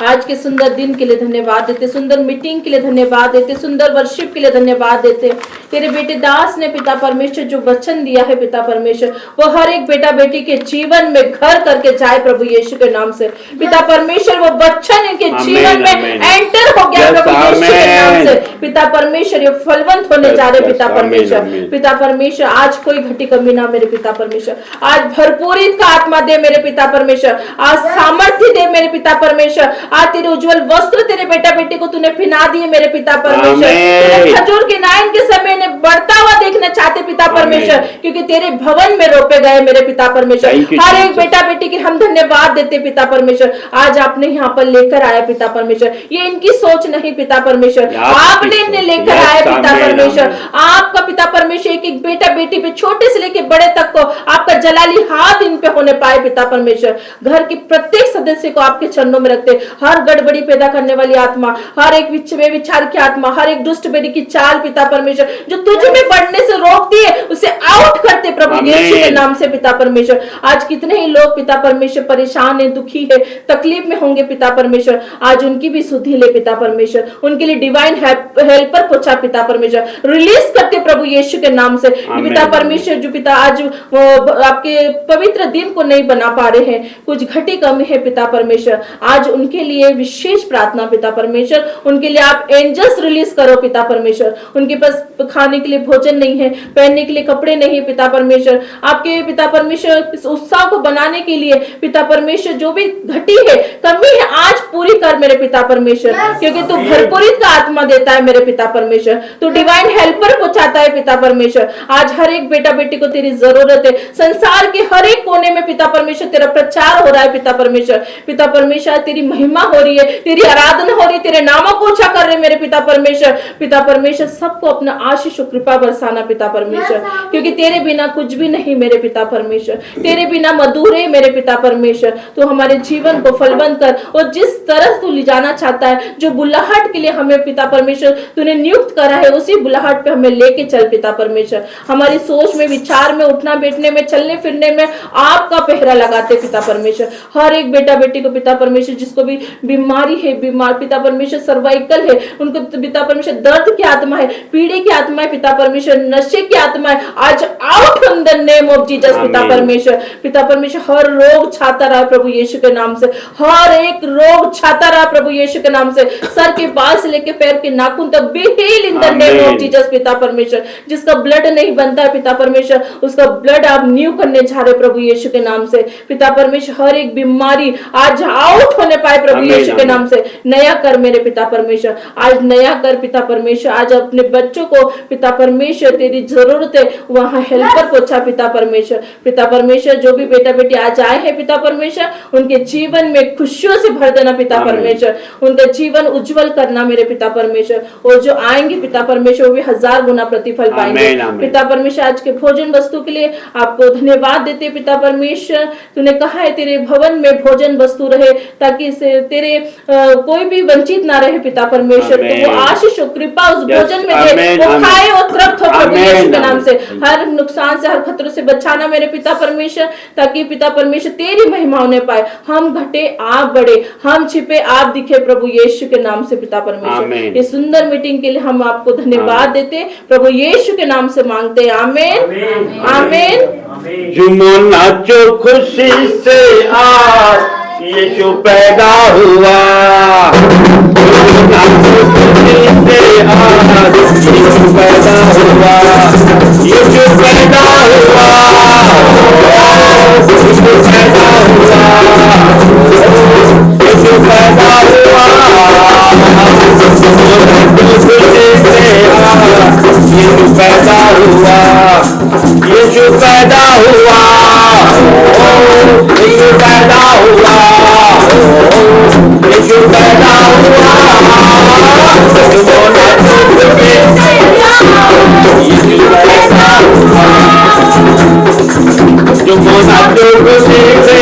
आज के सुंदर दिन के लिए धन्यवाद देते, सुंदर मीटिंग के लिए धन्यवाद देते, सुंदर वर्शिप के लिए धन्यवाद देते। तेरे बेटे दास ने पिता परमेश्वर जो वचन दिया है पिता परमेश्वर, वो हर एक बेटा बेटी के जीवन में घर करके जाए प्रभु यीशु के नाम से। पिता परमेश्वर, वो वचन इनके जीवन में एंटर हो गया प्रभु यीशु के नाम से। पिता परमेश्वर, ये फलवंत होने जा रहे पिता परमेश्वर। पिता परमेश्वर, आज कोई घटी कमी ना मेरे पिता परमेश्वर, आज भरपूरित का आत्मा दे मेरे पिता परमेश्वर, आज सामर्थ्य दे मेरे पिता परमेश्वर, आज तेरे उज्जवल वस्त्र तेरे बेटा बेटी को तूने पहना दिए मेरे पिता परमेश्वर। खजूर के नाइन के समय ने बढ़ता हुआ देखना चाहते पिता परमेश्वर, क्योंकि तेरे भवन में रोपे गए मेरे पिता परमेश्वर। हर एक बेटा बेटी के हम धन्यवाद देते पिता परमेश्वर, आज आपने यहाँ पर लेकर आया पिता परमेश्वर। ये इनकी सोच नहीं पिता परमेश्वर, आपने इन्हें लेकर आया पिता परमेश्वर। आपका पिता परमेश्वर एक एक बेटा बेटी पे, छोटे से लेके बड़े तक को आपका जलाली हाथ इन पे होने पाए पिता परमेश्वर। घर के प्रत्येक सदस्य को आपके चरणों में रखते, हर गड़बड़ी पैदा करने वाली आत्मा, हर एक विचार की आत्मा, हर एक दुष्ट बेटी की चाल पिता परमेश्वर जो तुझ में बढ़ने से रोकती है, उसे आउट करते प्रभु यीशु के नाम से पिता परमेश्वर। आज कितने ही लोग पिता परमेश्वर परेशान परेशान है, दुखी है, तकलीफ में होंगे पिता परमेश्वर, आज उनकी भी सुधि ले पिता परमेश्वर, उनके लिए डिवाइन हेल्पर पहुंचा पिता परमेश्वर, रिलीज करते प्रभु यीशु के नाम से पिता परमेश्वर। जो पिता आज आपके पवित्र दिन को नहीं बना पा रहे हैं, कुछ घटी कमी है पिता परमेश्वर, आज उनके लिए विशेष प्रार्थना पिता परमेश्वर, उनके लिए आप एंजल्स रिलीज करो पिता परमेश्वर। उनके पास खाने के लिए भोजन नहीं है, पहनने के लिए कपड़े नहीं है पिता परमेश्वर, आपके पिता परमेश्वर इस उत्साह को बनाने के लिए पिता परमेश्वर जो भी घटी है, कमी है, आज पूरी कर मेरे पिता परमेश्वर, क्योंकि तू भरपूरित का आत्मा देता है मेरे पिता परमेश्वर, तू डिवाइन हेल्पर को चाहता है पिता परमेश्वर। आज हर एक बेटा बेटी को तेरी जरूरत है, संसार के हर एक कोने में पिता परमेश्वर तेरा प्रचार हो रहा है पिता परमेश्वर। पिता परमेश्वर तेरी महिमा हो रही है, तेरी आराधना हो रही है, तेरे नामों को ऊंचा कर रहे मेरे पिता परमेश्वर। पिता परमेश्वर सबको अपना आशीष और कृपा बरसाना पिता परमेश्वर, क्योंकि तेरे बिना कुछ भी नहीं मेरे पिता परमेश्वर, तेरे बिना मधुरे मेरे पिता परमेश्वर। तो हमारे जीवन को फलवंत कर, और जिस तरह तू ले जाना चाहता है, जो बुलाहट के लिए हमें पिता परमेश्वर तूने नियुक्त करा है, उसी बुलाहट पे हमें लेके चल पिता परमेश्वर। हमारी सोच में, विचार में, उठना बैठने में, चलने फिरने में आपका पहरा लगाते पिता परमेश्वर। हर एक बेटा बेटी को पिता परमेश्वर जिसको भी बीमारी है, बीमार पिता परमेश्वर सर्वाइकल है, उनको पिता परमेश्वर दर्द की आत्मा है, पीड़े की आत्मा है पिता परमेश्वर, नशे की आत्मा है, आज out in the name of Jesus पिता परमेश्वर। पिता परमेश्वर हर रोग छाता रहा प्रभु यीशु के नाम से, हर एक रोग छाता रहा प्रभु यीशु के नाम से, सर के बाल से लेके पैर के नाखून तक be heal in the name of Jesus पिता परमेश्वर। जिसका ब्लड नहीं बनता है पिता परमेश्वर, उसका ब्लड आप न्यू करने जा रहे प्रभु यीशु के नाम से पिता परमेश्वर। हर एक बीमारी आज आउट होने पाए प्रभु यीशु के नाम से, नया कर मेरे पिता परमेश्वर, आज नया कर पिता परमेश्वर। आज अपने बच्चों को पिता परमेश्वर तेरी जरूरत है, वहां हेल्पर पहुंचा पिता परमेश्वर। पिता परमेश्वर जो भी बेटा बेटी आज आए हैं पिता परमेश्वर, उनके जीवन में खुशियों से भर देना पिता परमेश्वर, उनका जीवन उज्जवल करना मेरे पिता परमेश्वर, और जो आएंगे पिता परमेश्वर वो भी 1000 गुना प्रतिफल पाएंगे पिता परमेश्वर। आज के भोजन वस्तु के लिए आपको धन्यवाद देते पिता परमेश्वर। तूने कहा है तेरे भवन में भोजन वस्तु रहे, ताकि तेरे कोई भी वंचित ना रहे पिता परमेश्वर। तो वो आशीष और कृपा उस भोजन में दे, वो खाए और तृप्त हो प्रभु यीशु के नाम से। हर नुकसान से, हर खतरों से बचाना मेरे पिता परमेश्वर, ताकि पिता परमेश्वर तेरी महिमा होने पाए। हम घटे आप बढ़े, हम छिपे आप दिखे प्रभु यीशु के नाम से पिता परमेश्वर। इस सुंदर मीटिंग के लिए हम आपको धन्यवाद देते प्रभु यीशु के नाम से मांगते हैं, आमीन आमीन। झूमो नाचो खुशी से आज यीशु पैदा हुआ, झूमो नाचो खुशी से आज यीशु पैदा हुआ, यीशु पैदा हुआ, यीशु पैदा हुआ, यीशु पैदा हुआ, यीशु पैदा हुआ, यीशु पैदा हुआ, यीशु पैदा हुआ, यीशु पैदा हुआ, जो मोना जो खुशी से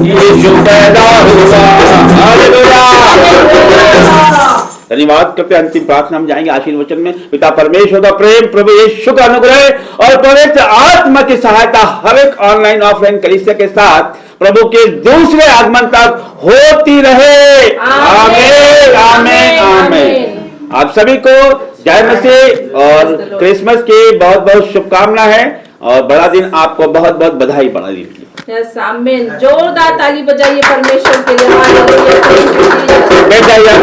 यीशु पैदा हुआ। हालेलुया। धन्यवाद करते अंतिम प्रार्थना हम जाएंगे आशीर्वाद वचन में। पिता परमेश्वर का प्रेम, प्रभु यीशु का अनुग्रह और पवित्र आत्मा की सहायता हर एक ऑनलाइन ऑफलाइन कलीसिया के साथ प्रभु के दूसरे आगमन तक होती रहे। आमीन आमीन आमीन। आप सभी को जय मसीह और क्रिसमस की बहुत बहुत शुभकामना है, और बड़ा दिन आपको बहुत बहुत बधाई बना दीजिए। यस आमीन। जोरदार ताली बजाइए परमेश्वर के लिए। हालेलुया। बैठ जाइए।